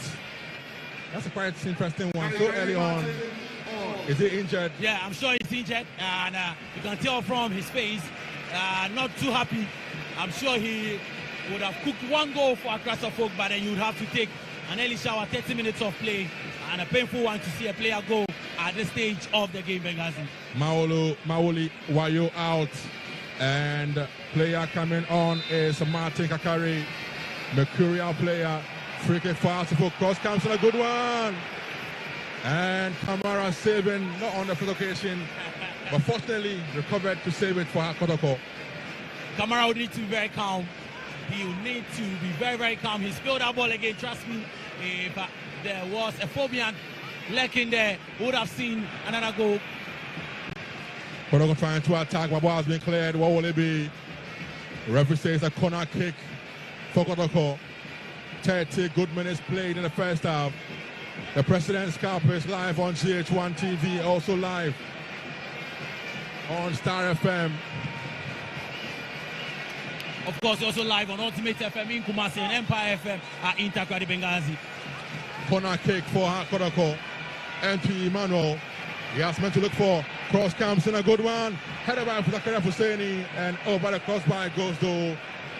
That's a quite interesting one. So early on. Is he injured? Yeah, I'm sure he's injured, and you can tell from his face, not too happy. I'm sure he would have cooked one goal for Accra Folk, but then you'd have to take an early shower, 30 minutes of play, and a painful one to see a player go at this stage of the game, Benghazi. Maoli Wayo out, and player coming on is Martin Kakari, Mercurial player. Free kick for Asante, cross comes on a good one. And Kamara saving, not on the first occasion, but fortunately recovered to save it for Kotoko. Kamara would need to be very calm. He will need to be very, very calm. He spilled that ball again. Trust me, if there was a Phobian lurking there, would have seen another goal. Kotoko trying to attack, but ball has been cleared. What will it be? The referee says a corner kick for Kotoko. 30 good minutes played in the first half. The President's Cup is live on GH1 TV, also live on Star FM. Of course, also live on Ultimate FM in Kumasi and Empire FM at Intercradi Benghazi. Corner kick for Kotoko. MP Emmanuel. He has meant to look for. Cross comes in a good one. Headed by Zakaria Husseini, and over the crossbar goes though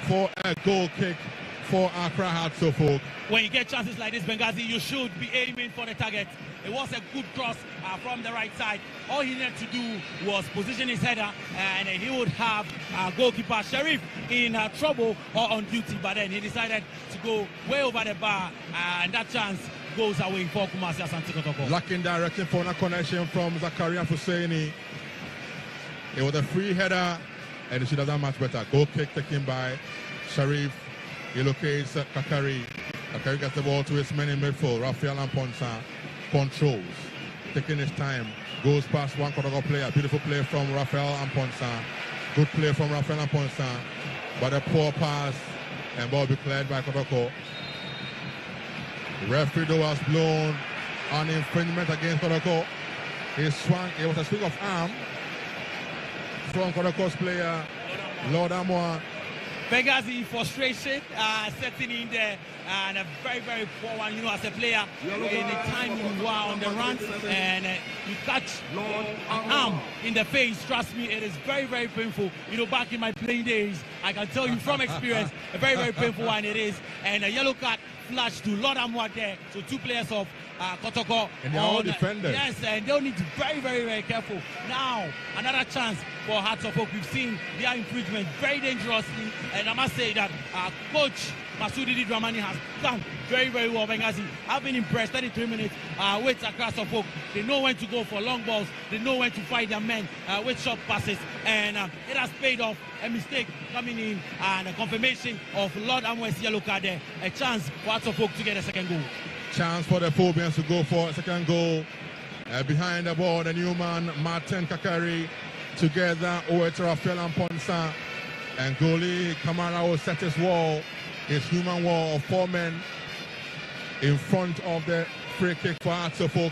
for a goal kick for Accra Hearts of Oak. When you get chances like this, Benghazi, you should be aiming for the target. It was a good cross from the right side. All he needed to do was position his header, and he would have goalkeeper Sharif in trouble or on duty. But then he decided to go way over the bar, and that chance goes away for Kumasi Asante Kotoko. Lacking direction for a connection from Zakaria Husseini. It was a free header, and it should have done much better. Goal kick taken by Sharif. He locates Kakari. Kakari gets the ball to his men in midfield. Raphael Amponsa controls. Taking his time. Goes past one Kotoko player. Beautiful play from Raphael Amponsa. Good play from Raphael Amponsa. But a poor pass. And ball be cleared by Kotoko. Referee though has blown an infringement against Kotoko. He swung. It was a swing of arm from Kotoko's player, Lord Amoa. Benghazi frustration setting in there, and a very, very poor one, as a player. In the time you are on the run and you catch an arm in the face, trust me, it is very, very painful. Back in my playing days, I can tell you from experience, a very, very painful one it is. And a yellow card flash to Lord Amwa there. So two players of Kotoko. And they're all defenders. Yes, and they'll need to be very, very, very careful. Now, another chance for Hearts of Oak. We've seen their infringement very dangerously. And I must say that Coach Masoudi Dramani has done very, very well. Benghazi, I've been impressed. 33 minutes with Accra Folk. They know when to go for long balls. They know when to fight their men with short passes. And it has paid off. A mistake coming in and a confirmation of Lord Amwes yellow card there. A chance for Hearts of Oak to get a second goal. Chance for the Phobians to go for a second goal. Behind the ball, the new man, Martin Kakari, together with Raphael Amponsa. And goalie Kamara will set his wall, his human wall of 4 men in front of the free kick for Hearts of Oak.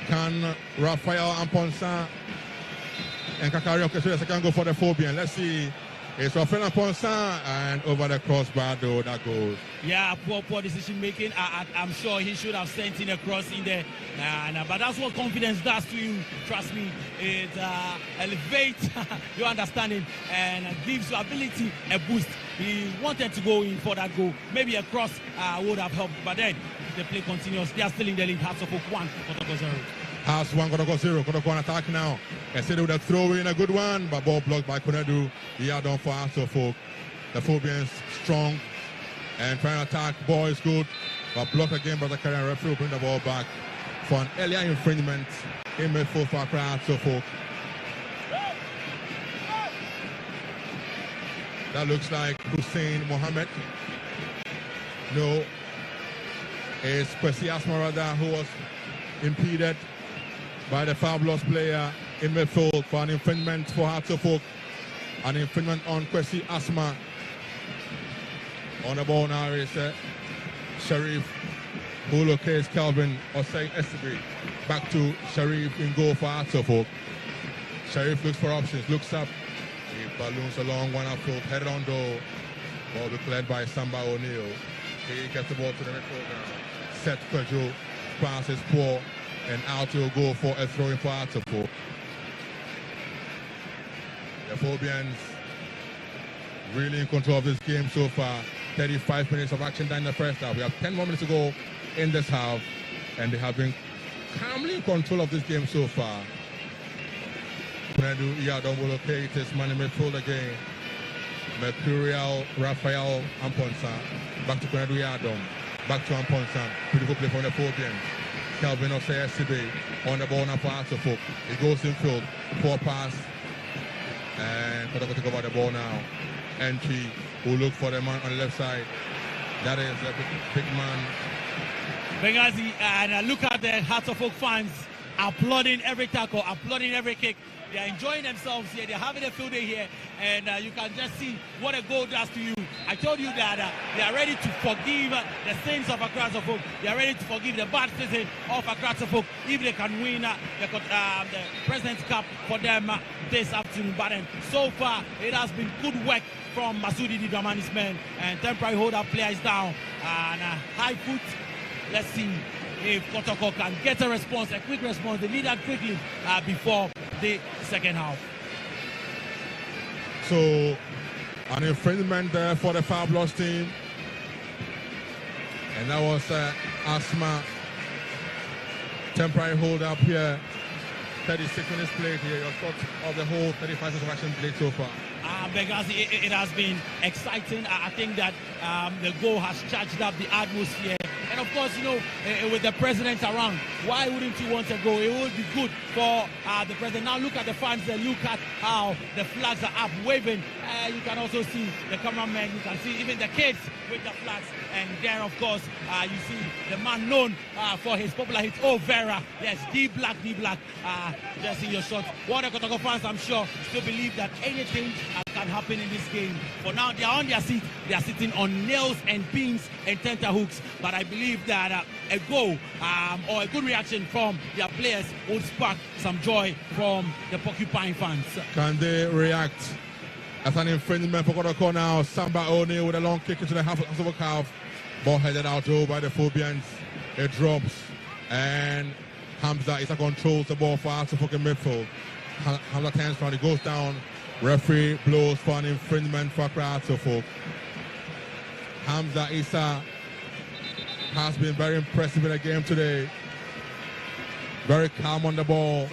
Can Raphael Amponsa and Kakari Orchestra can go for the phobia? Let's see. It's Raphael Amponsa and over the crossbar though that goes. Yeah, poor decision making. I'm sure he should have sent in a cross in there. But that's what confidence does to you. Trust me. It elevates your understanding and gives your ability a boost. He wanted to go in for that goal. Maybe a cross would have helped. But then the play continues. They are still in the lead. Hearts of Oak 1, Kotoko 0. Hearts 1, Kotoko 0. Kotoko on attack now. Instead of the throw in, a good one, but ball blocked by Konadu. He had on for Hearts of Oak. The Phobians strong and trying to attack. Ball is good, but blocked again by the Carrier referee. Bring the ball back for an earlier infringement in midfield for Hearts of Oak. That looks like Hussein Mohammed. No, it's Kwesi Asmarada who was impeded by the fabulous player in midfield for an infringement for Hearts of Oak. An infringement on Kwesi Asma. On the ball now is Sharif, who locates Calvin Osei Estibi. Back to Sharif in goal for Hearts of Oak. Sharif looks for options, looks up. He balloons along one upfield, headed on goal. Ball be cleared by Samba O'Neill. He gets the ball to the midfield now. Set Kwejo, pass is poor, and out will go for a throw in for Hearts of Oak. The Phobians really in control of this game so far. 35 minutes of action down in the first half. We have 10 more minutes to go in this half, and they have been calmly in control of this game so far. Kunadu Iyadom will locate his man in midfield again. Mercurial Raphael Amponsa. Back to Kunadu Iyadom. Back to Amponsa. Beautiful play from the Phobians. Calvin Osei Sibe on the ball now for Hearts of Oak. He goes in field. Poor pass. And Kotoko take over the ball now. Entry who look for the man on the left side. That is a big man. Benghazi, and look at the Hearts of Oak fans applauding every tackle, applauding every kick. They are enjoying themselves here. They're having a field day here, and you can just see what a goal does to you. I told you that they are ready to forgive the sins of Accra Folk. They are ready to forgive the bad season of Accra Folk if they can win the President's Cup for them this afternoon. But so far, it has been good work from Masudi Dramani's men, and temporary hold-up player is down, and high foot. Let's see if Kotoko can get a response, a quick response. They need that quickly before the second half. So, an infringement there for the Fabulous team. And that was Asma. Temporary hold up here. 36 minutes played here. Your thoughts of the whole 35 minutes of action played so far? Benghazi, it has been exciting. I think that the goal has charged up the atmosphere. And of course, you know, with the president around, why wouldn't you want to go? It would be good for the president. Now look at the fans. Look at how the flags are up, waving. You can also see the cameramen. You can see even the kids with the flags. And there, of course, you see the man known for his popular hit, Oh Vera. Yes, D Black. Just in your shot. What the Kotoko fans, I'm sure, still believe that anything can happen in this game. For now, they are on their seat. They are sitting on nails and pins and tenterhooks. But I believe that a goal or a good reaction from their players would spark some joy from the Porcupine fans. Can they react? As an infringement for Kotoko now. Samba O'Neill with a long kick into the half of a half. Ball headed out by the Phobians. It drops. And Hamza is a controls the ball for Hearts of Oak in midfield. Hamza turns around, he goes down. Referee blows for an infringement for Hearts of Oak. Hamza Issa has been very impressive in the game today. Very calm on the ball.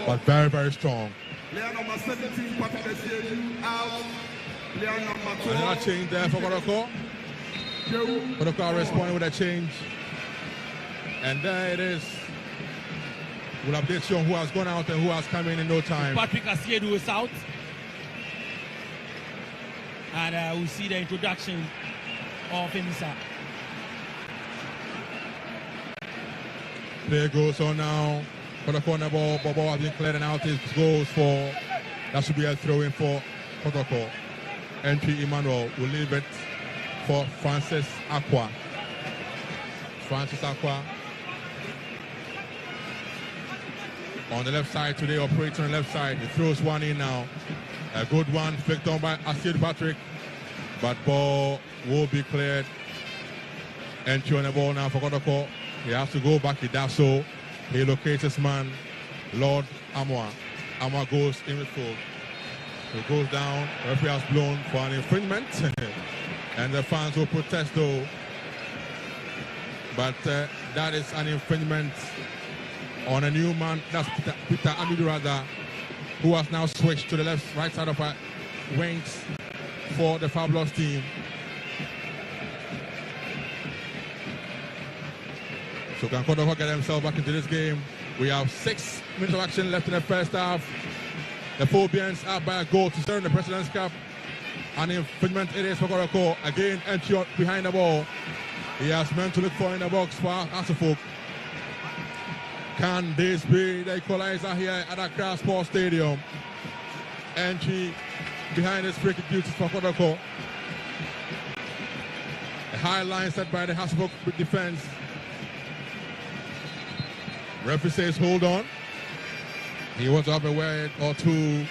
But very, very strong. Player number 17, Patrick out. Player number 12. Another change there for Kotoko. Kotoko responding with a change. And there it is. We'll update you on who has gone out and who has come in no time. Patrick Asiedu is out. And we see the introduction of Emisa. Play goes on now. For the corner ball, Bobo has been cleared and out. It goes for, that should be a throw in for Kotoko. Entry Emmanuel will leave it for Francis Aqua. Francis Aqua on the left side today, operating on the left side. He throws one in now. A good one, flicked on by Asante Patrick. But ball will be cleared. Entry on the ball now for Kotoko. He has to go back. He does so. He locates his man, Lord Amwa. Amwa goes in with full. He goes down. The referee has blown for an infringement. And the fans will protest though. But that is an infringement on a new man. That's Peter Amidurada, who has now switched to the right side of our wings for the Fabulous team. So can Kotoko get himself back into this game? We have 6 minutes of action left in the first half. The Phobians are by a goal to serve the President's Cup. An infringement it is for Kotoko. Again, entry behind the ball. He has meant to look for in the box for Asafok. Can this be the equalizer here at Accra Sports Stadium? Entry behind his free kick duties for Kotoko. A high line set by the Asafok defense. Referee says hold on. He wants to have a word or two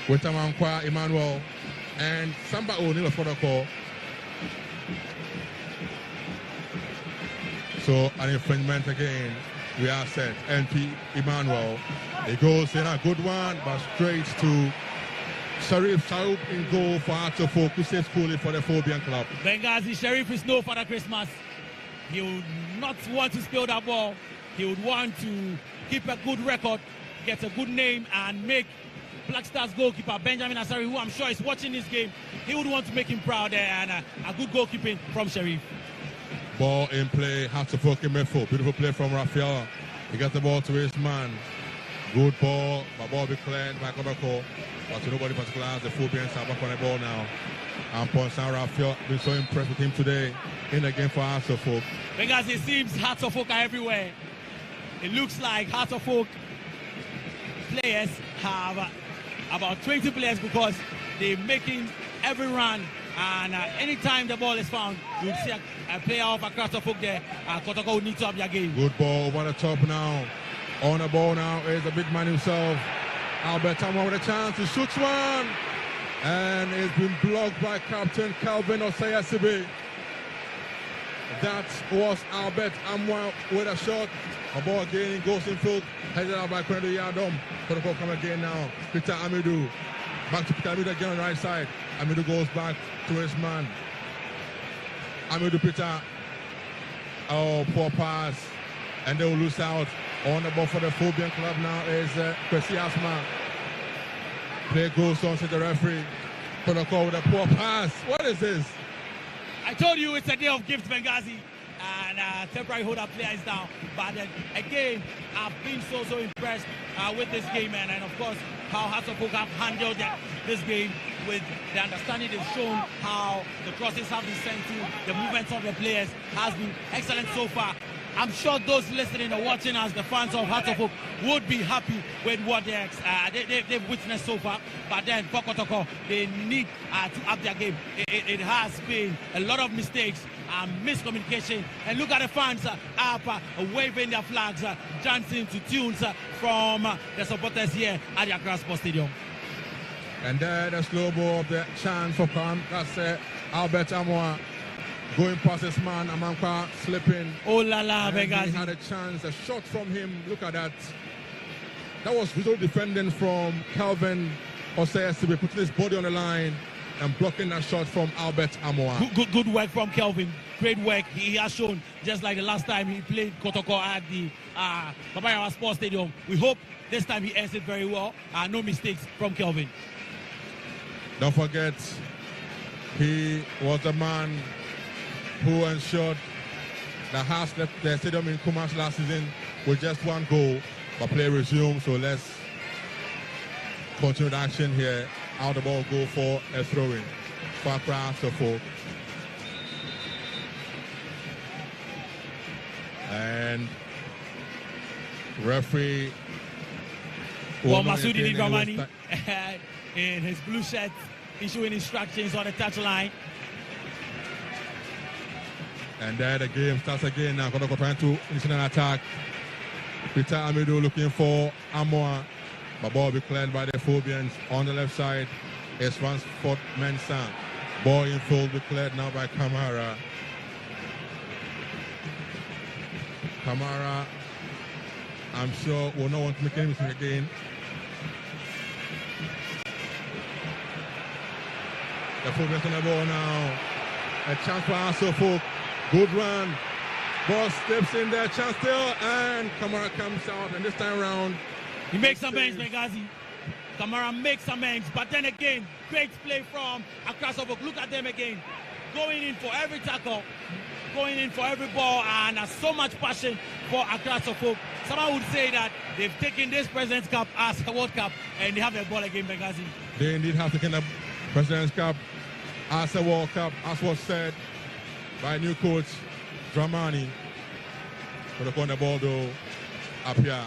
with Amankwa Emmanuel and Samba O'Neill for the call. So an infringement again. We are set. NP Emmanuel. He goes in a good one, but straight to Sharif Saub in goal for Atofok, who saves coolly for the Phobian club. Benghazi Sharif is no Father Christmas. He would not want to spill that ball. He would want to keep a good record, get a good name, and make Black Stars goalkeeper Benjamin Asari, who I'm sure is watching this game, he would want to make him proud there, and a good goalkeeping from Sharif. Ball in play, Hatsufuki Mefo. Beautiful play from Raphael. He got the ball to his man. Good ball, but ball be cleared by Kotoko. But to nobody particular, the Phobians are back on the ball now. And Ponsan Raphael been so impressed with him today in the game for Hatsufuki. Because it seems Hearts of Oak are everywhere. It looks like Hearts of Oak players have about 20 players because they're making every run, and anytime the ball is found, you'll see a player of Accra Folk there. Kotoko will need to have their game. Good ball over the top now. On the ball now is the big man himself. Albert Amwa with a chance to shoot one. And it's been blocked by Captain Calvin Osayasibe. That was Albert Amwa with a shot. A ball again goes in field. Headed out by Kwenedo Yadom. Kotoko come again now. Peter Amidou. Back to Peter Amidou again on the right side. Amidou goes back to his man. Amidou Peter. Oh, poor pass. And they will lose out. On the ball for the Phobian club now is Kwesi Asma. Play goes on to the referee. Kotoko with a poor pass. What is this? I told you it's a day of gifts, Benghazi. And temporary holder player is down. But again, I've been so impressed with this game, and of course, how Hearts of Oak have handled this game with the understanding they've shown, how the crosses have been sent to, the movements of the players has been excellent so far. I'm sure those listening or watching us, the fans of Hearts of Oak, would be happy with what they've witnessed so far. But then for Kotoko, they need to up their game. It has been a lot of mistakes, miscommunication. And look at the fans up waving their flags, dancing to tunes from the supporters here at the Accra Sports Stadium. And there the slow ball of the chance for Kwan. That's Albert Amwa. Going past his man, Amankwa slipping. Oh la la, Benghazi. He had a chance, a shot from him. Look at that. That was visual defending from Calvin Osayasibe, putting his body on the line and blocking that shot from Albert Amwa. Good work from Kelvin. Great work. He has shown, just like the last time he played Kotoko at the Babaya Sports Stadium. We hope this time he ends it very well. No mistakes from Kelvin. Don't forget, he was the man who ensured the Hearts left the stadium in Kumasi last season with just one goal, but play resumed. So let's continue the action here. Out the ball, go for a throw-in. For Accra, so for. And referee. Well, Masudi Nidramani in his blue shirt issuing instructions on the touchline. And there the game starts again now. Kotoko trying to initiate an attack. Peter Amidou looking for Amoa. The ball be cleared by the Phobians on the left side. It's Ransford Mensah. Ball in full be cleared now by Kamara. Kamara, I'm sure, will not want to make any mistake again. The Phobians on the ball now. A chance for Asante. Good run. Ball steps in there, chance still, and Kamara comes out, and this time around he makes amends, Benghazi. Kamara makes amends, but then again, great play from Akrasovok. Look at them again, going in for every tackle, going in for every ball, and so much passion for Akrasovok. Someone would say that they've taken this President's Cup as a World Cup, and they have the ball again, Benghazi. They indeed have taken the President's Cup as a World Cup, as was said by new coach Dramani. For the corner ball though, up here.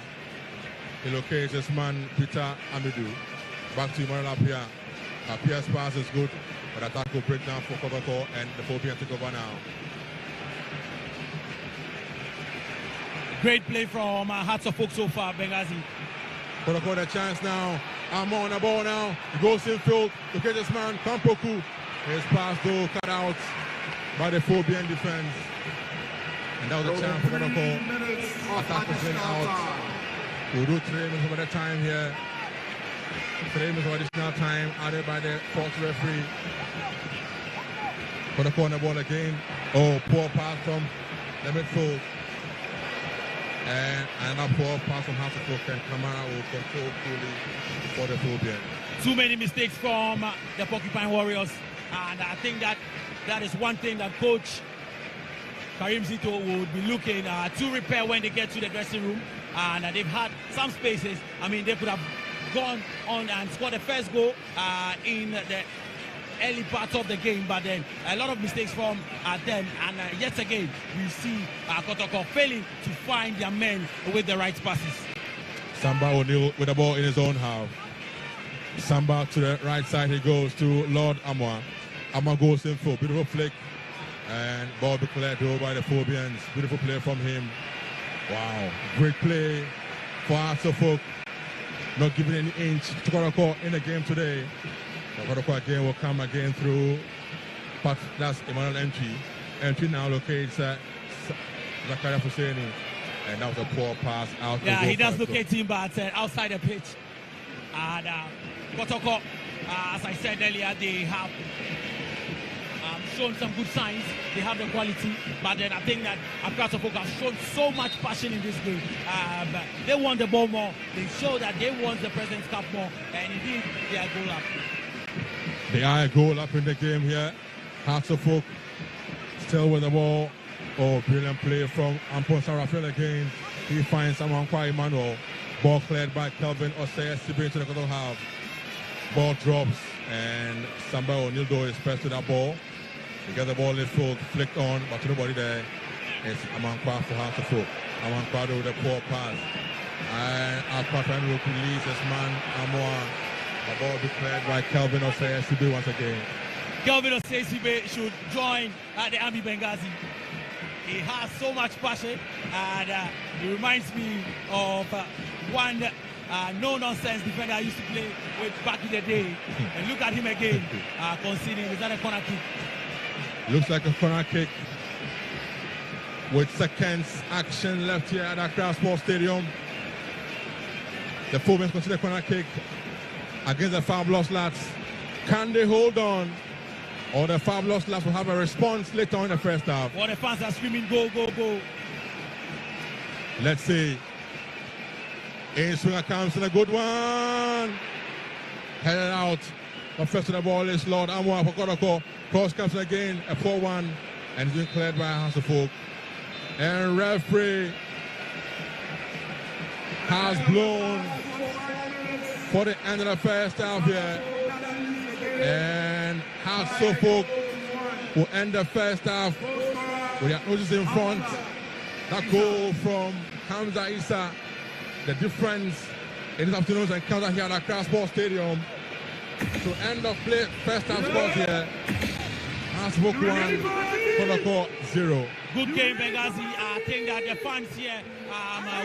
He locates this man, Peter Amidou. Back to Emmanuel Apia. Apia's pass is good, but attack will break down for Kotoko, and the Phobians take over now. Great play from Hearts of Oak so far, Benghazi. Kotoko the chance now. I'm on the ball now. He goes in field. Look at this man, Kampoku. His pass though cut out by the Phobian defense. And that was a chance for Kotoko. Attack was in out. We'll do 3 minutes over the time here. 3 minutes of additional time added by the fourth referee. Kotoko on the ball again. Oh, poor pass from the midfield. And another poor pass from Hasselhoff, and Kamara will control fully for the Phobian. Too many mistakes from the Porcupine Warriors, and I think that is one thing that Coach Karim Zito would be looking to repair when they get to the dressing room. And they've had some spaces. I mean, they could have gone on and scored the first goal in the early part of the game, but then a lot of mistakes from them, and yet again we see Kotoko failing to find their men with the right passes. Samba O'Neill with the ball in his own half. Samba to the right side, he goes to Lord Amoa. Amoa goes in for beautiful flick, and ball be cleared over by the Phobians. Beautiful play from him. Wow, great play for Asante. Not giving any inch to Kotoko in the game today. Kotoko again will come again through, but that's Emmanuel Entry. Entry now locates Zakaria Fuseni, and that was a poor pass out. Yeah, he does locate him, but outside the pitch. And Kotoko, as I said earlier, they have shown some good signs. They have the quality, but then I think that Akrasovok has shown so much passion in this game. They want the ball more. They show that they want the President's Cup more, and indeed they are goal up. They are a goal up in the game here. Hasselhoff still with the ball. Oh, brilliant play from Ampon Sarafel again. He finds someone quite Emmanuel. Ball cleared by Kelvin Osei Sibe into the Kotoko half. Ball drops, and Samba O'Neill is pressed to that ball. He got the ball in full, flicked on, but nobody there. It's Amankwa for Hasselhoff. Amankwa with a poor pass. And Alpha will release this man, Amoa. The ball be cleared by Kelvin Osei Sibe once again. Kelvin Osei Sibe should join the Army Benghazi. He has so much passion, and he reminds me of one no-nonsense defender I used to play with back in the day. And look at him again, conceding. Is that a corner kick? Looks like a corner kick with seconds action left here at Accra Sports Stadium. The Phobians consider corner kick against the Fabulous Lads. Can they hold on? Or the Fabulous Lads will have a response later on in the first half. Well, the fans are screaming, go, go, go. Let's see. In swinger comes in a good one. Headed out. But first of the ball is Lord Amoa for Kotoko. Cross comes in again, a 4-1. And it's been cleared by Hasselhoff. And referee has blown for the end of the first half here. And Hasselhoff will end the first half with the notice in front. That goal from Hamza Issa. The difference in this afternoon's encounter here at Accra Sports Stadium. To end of play, first half scores here. Hasbrook 1, Kotoko 0. Good game, Benghazi. I think that the fans here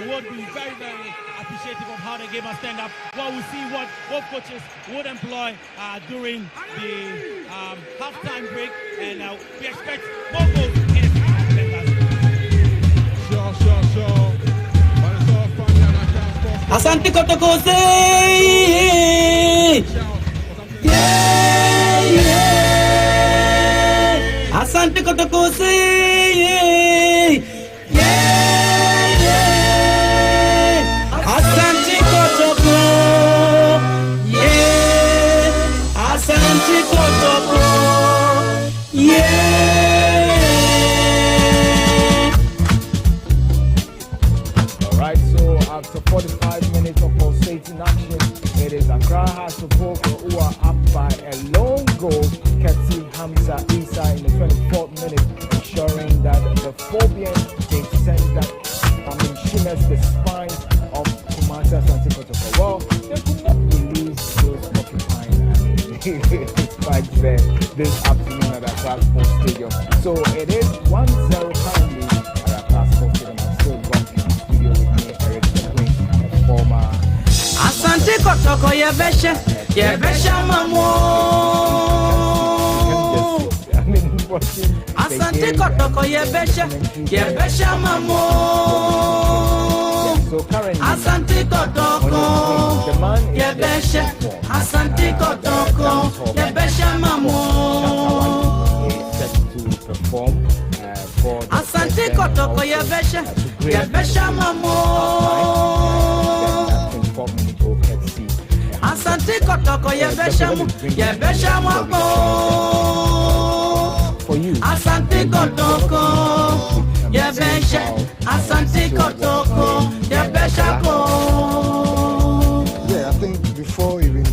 would be very, very appreciative of how the game has turned up. Well, we'll see what both coaches would employ during the halftime break, and we expect both goals in Benghazi. Sure. But it's all fun and I can't stop. Asante Kotoko say, yeah. Asante Kotoko say, yeah. Asante Kotoko, yeah. Asante Kotoko, yeah. After 45 minutes of pulsating action, it is Accra Hearts of Oak who are up by a lone goal. Keti Hamza Isa in the 24th minute, ensuring that the Phobians they send that shimmers the spine of Kumasi Asante Kotoko. Well, they could not release those occupying spikes there this afternoon at Accra Sports Stadium. So it is 1-0 currently at Accra Sports Stadium. I'm still got in the studio with me. Asante Kotoko yebesha mamo. Asante Kotoko yebesha mamo. Asante Kotoko yebesha. Asante Kotoko yebesha mamo. Asante Kotoko yebesha mamo. Asante Kotoko yebesha mamo. For you. Asante Kotoko yebesha. Asante Kotoko yebesha ko. Yeah, I think before even the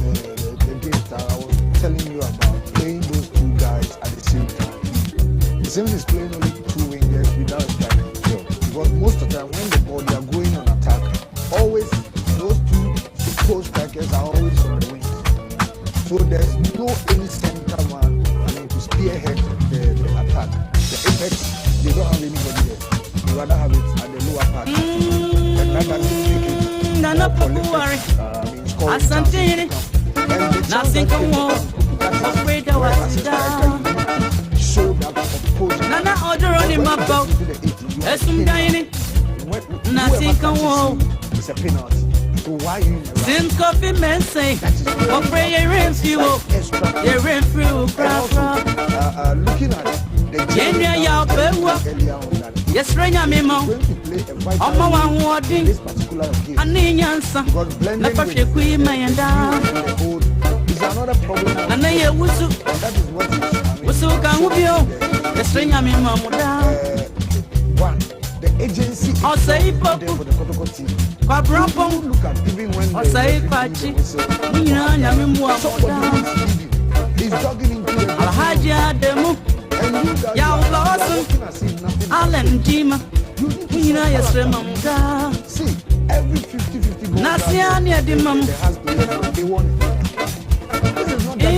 game started, I was telling you about playing those two guys at the same time. The same is playing only two wingers without a striker. Sure. Because most of the time when the ball they are going on attack, always those two strikers are always on the wings. So there's no any center man, to spearhead the attack. The apex, they don't have anybody there. They rather have it at the lower part. And that doesn't make it Asante nothing come on. Afraid I was down. Nana order on him about. Esum dining. Nothing come on. It's a penalty. So why you since coffee men say, oh, pray your rains you up, your rain through, looking at the Jenya Yabewa, yes, Renya Mimo, Oma one warding, this particular game. and Nansa, Napache Queen Mayanda, is another problem. and I Wusu, That is what Wusu Kangubio, yes, Renya Mimo, one, the agency I'll say, for the Kotoko team. Quabrapon, Look at even when I'll say, Pachi, Yamimua, he's jogging into the Alhaja Demo, Yaw Lawson, Alan Jima, yes, Remamda. see, every 50-50 goal. Nasiania de Mam, They won it. This is not that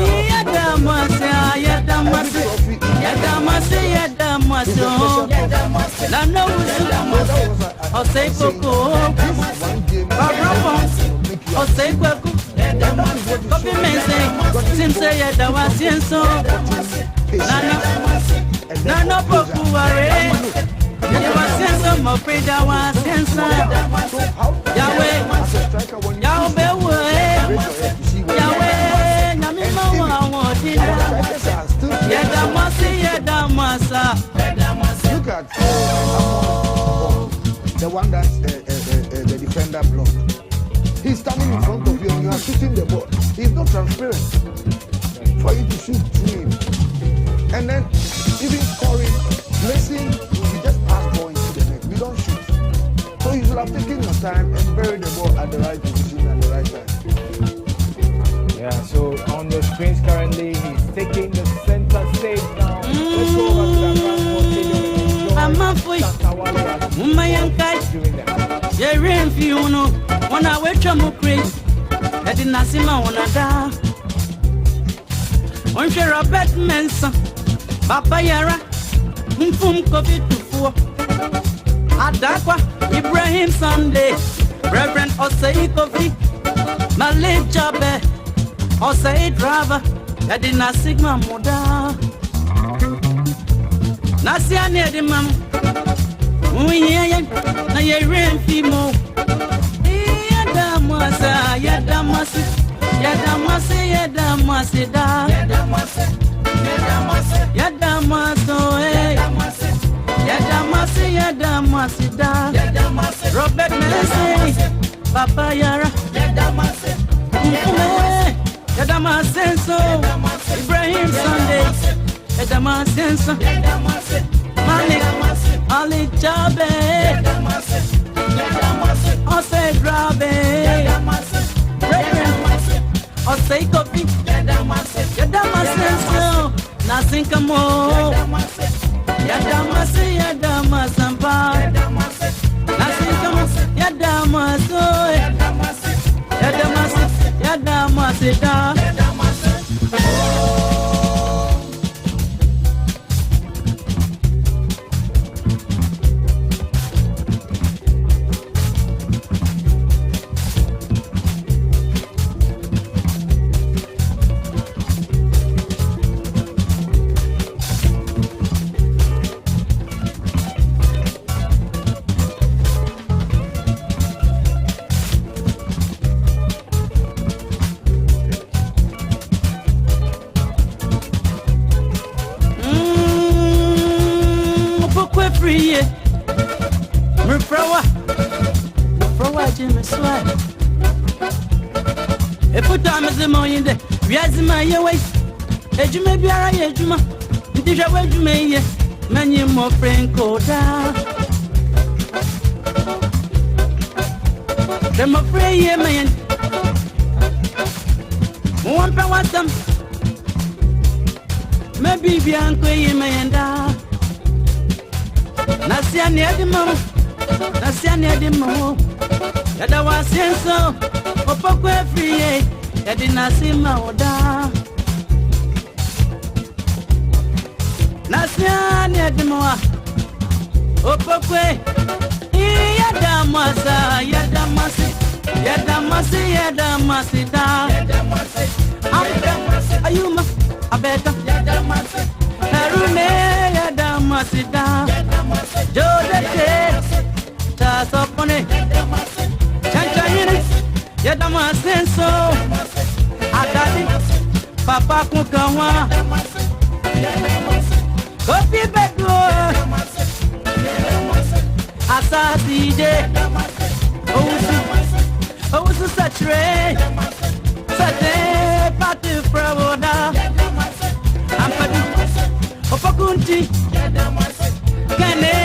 look at the one that the defender blocked. He's standing in front of you and you are shooting the ball. He's not transparent for you to shoot to him. And then even scoring, blessing, we just pass ball into the net. We don't shoot. So you should have taken your time and buried the ball at the right position at the right time. Yeah, so on the screens currently, he's taking the center stage now. Let's go over to the Transport Stadium and enjoy I'm a boy. Mayankai, Jerry Fiuno, when I wait to move crazy, that did not seem I wanna die. On Robert Mensa, Papa Yara, Mfum Kofi Tufo, Adakwa, Ibrahim Sunday, Reverend Osei Kofi, Malik Jabe, Osei Driver, Yadina Sigma Moda, Nasia Nedimam, Uyen, Naye Fimo, Yadamasa, Yadamasi, Yadamasi, Yadamasi, Yadamasi. Yadamaso, Yadamasi, Yadamasi, Robert Messi, Papa Yara, Yadamasi, Yadamasenso, Ibrahim Sunday, Yadamasenso, Malik Jabe, Ose Grabe, Ose Kofi, Yadamasenso. Nothing come on. Yadamasi, Yadamasampa. Nothing come on. Yadamaso. Yadamasi, Yadamasida. Jimmy Swag. If you time is the morning, we are the my way. As you may be a Juma, it is a way you may, many more friend coda. Them a prayer, man. One power them. Maybe Bianca, man. Nasia near the mouth. Nasia near the mouth. Yada was so, Opokwe free, Yadinasima Oda. Nasia near the moa, Opokwe, Yadamasa, Yadamasi, Yadamasi, Yadamasi, Ayuma, Abeta, Yadamasi, Harune, Yadamasi, Jodete, Tasopone. Yadamasenso, Adadi, Papa Kukawa, Kopi Bedo, Asati J, Osu Satre, Sate, Patu Pravoda, Ampadu, Opokunti, Kene,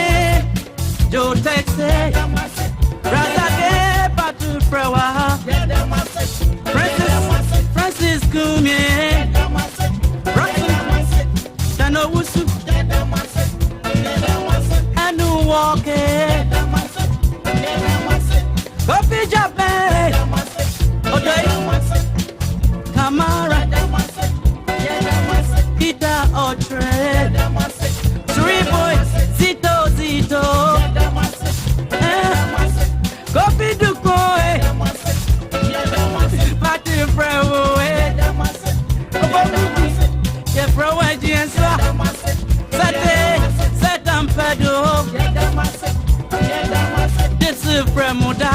Joe Texe, Razake, Patu Prawa. Francis Kumie, Dano Wusu, Anu Walke, Kofi Jabe, Odoi, Kamara, Peter Otre, Three Boys, Zito, Kofi Dukoe. This is Premuda.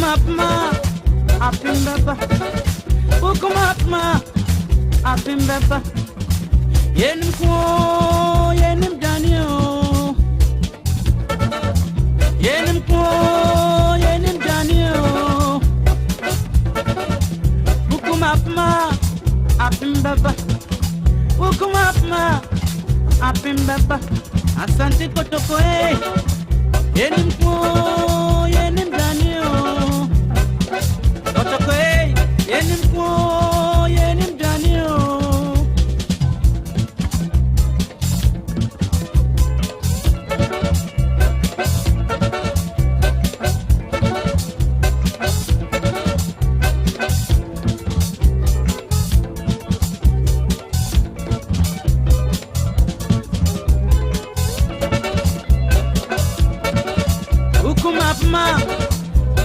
Wukumapma, Apimbaba. Wukumapma, Apimbaba. Yenim Kwo, Yenim Daniel. Yenim Kwo, Yenim Daniel. Wukumapma, Apimbaba. Wukumapma, Apimbaba. Asante Kotoko, Yenim Kwo, Yenim Daniel. Kotoko, Yenim Kwo, Yenim Daniel.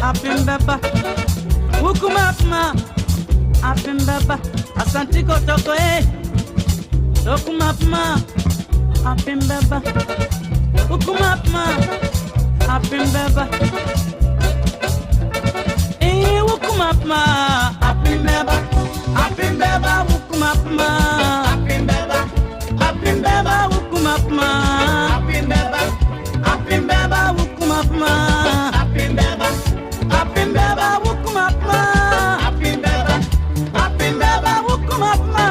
Apimbaba, Wukumapma, Apimbaba, Asante Kotoko, Wukumapma, Apimbaba, Wukumapma, Apimbaba, Wukumapma, Apimbaba, Apimbaba, Wukumapma, Apimbaba, Apimbaba, Wukumapma, Apimbaba, Apimbaba, Wukumapma. Apimbaba, Wukumapma. Apimbaba, Apimbaba, Wukumapma. Apimbaba, Apimbaba, Wukumapma.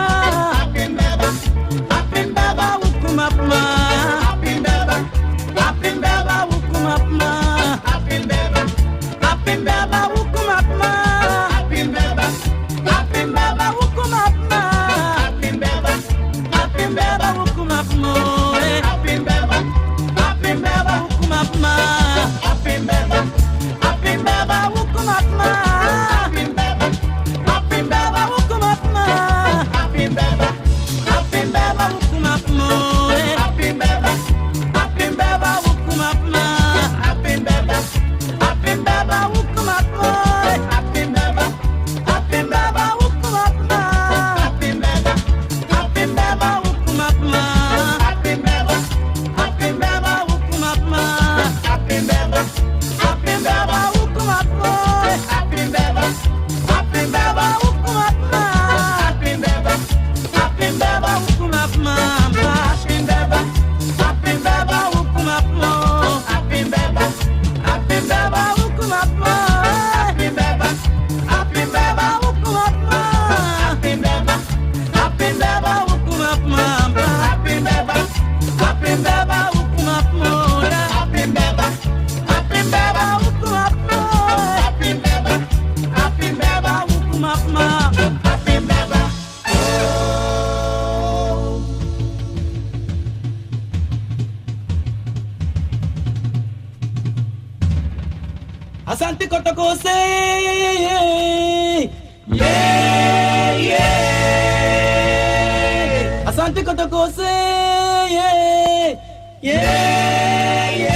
Apimbaba, Apimbaba, Wukumapma. Apimbaba, Apimbaba, Wukumapma. Apimbaba, Apimbaba, Wukumapma. Apimbaba, Apimbaba, Wukumapma. Apimbaba, Apimbaba, Wukumapma. Apimbaba. Apimbaba, Wukumapma. Apimbaba, Apimbaba, Wukumapma. Apimbaba, Apimbaba, Wukumapma. Apimbaba, Apimbaba, Wukumapma. Apimbaba, Apimbaba, Wukumapma. Apimbaba, Apimbaba, Wukumapma. Apimbaba, Apimbaba, Wukumapma. Apimbaba, Apimbaba, Wukumapma. Apimbaba. Apimbaba, Wukumapma. Apimbaba, Apimbaba, Wukumapma. Apimbaba, Apimbaba, Wukumapma. Apimbaba, Apimbaba, Wukumapma. Apimbaba, Apimbaba, Wukumapma. Apimbaba, Apimbaba, Wukumapma. Apimbaba, Apimbaba, Wukumapma. Apimbaba, Apimbaba, Wukumapma. Apimbaba, Apimbaba, Wukumapma. Apimbaba, Apimbaba, Wukumapma. Apimbaba. Asante Kotoko, say yeah, yeah. Asante Kotoko, say yeah, yeah.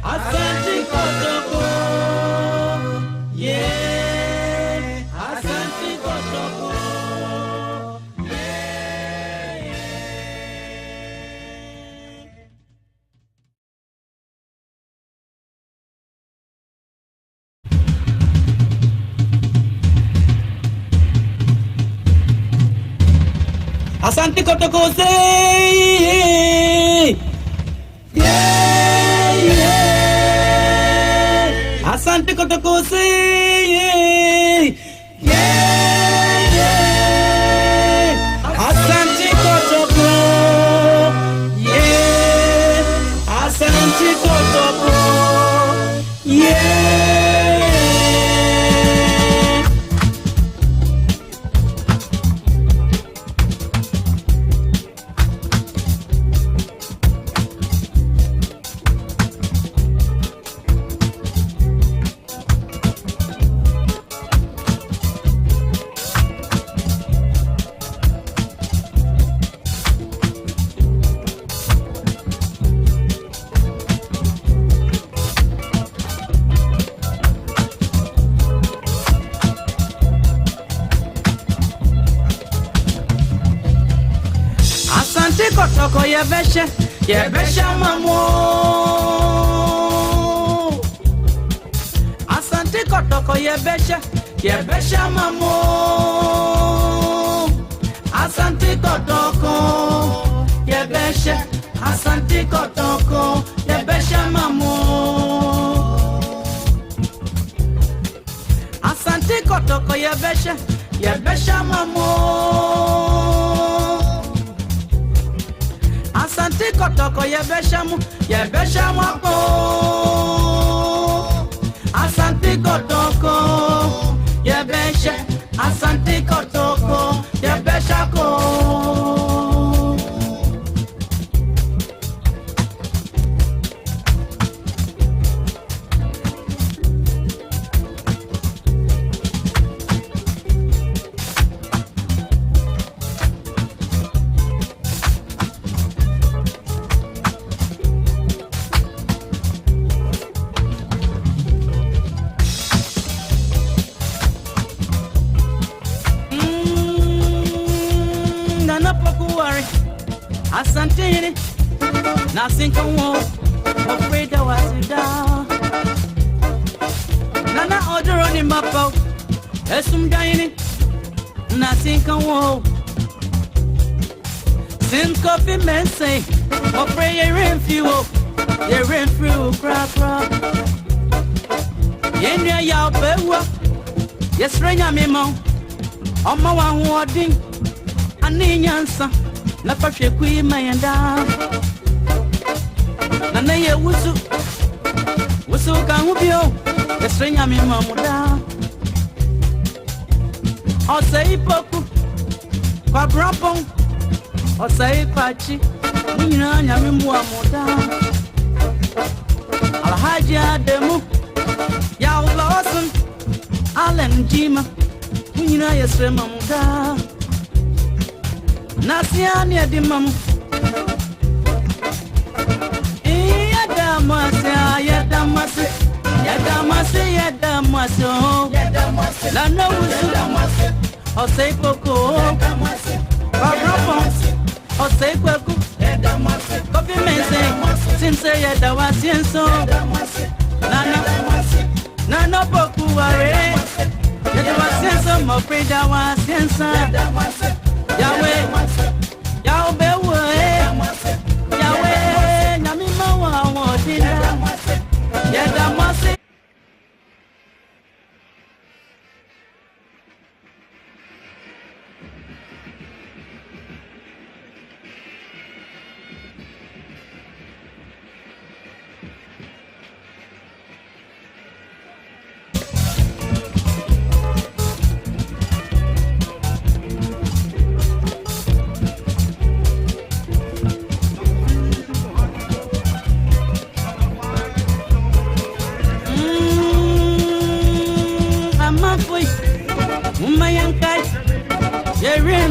Asante Kotoko, yeah. Asante Kotoko, yeah. Asante Kotoko, say yeah, yeah. Asante Kotoko, say yeah, yeah. Asante Kotoko, yeah. Asante Kotoko, yeah. Kotoko yebesha mamo. Kotoko Yebesha Mamo. Asante Kotoko Yebesha. Asante Kotoko Yebesha Mamo. Asante Kotoko Yebesha Mamo. Asante Kotoko Yebesha Mamo. Asante Kotoko Yebesha. Asante Kotoko Yebesha ko. Asante nothing can walk, afraid I was down. Nana order on him up, some dining, nothing can walk. Since coffee men say, afraid you rain fuel, you rain through crap. Yenya yaw bewa, yes, rain a memo, on my one warding, and Nansa. Na pashe kui mayenda na naye wusu ka ubio esrenya mi mamuda osei poku kwa brampon osei pachi nyina nyame mu amuda alhaji ademu ya ulawson alen jima nyina yesrema muda Nasiani adimam Yadamase La no wusu Osei poko Babrapon Osei kweku Kofi mense Sinse yadawasienso Nana poku ware Yadawasienso Mofrida wasienso Yahweh, Yahweh, Namima wa Yadamase.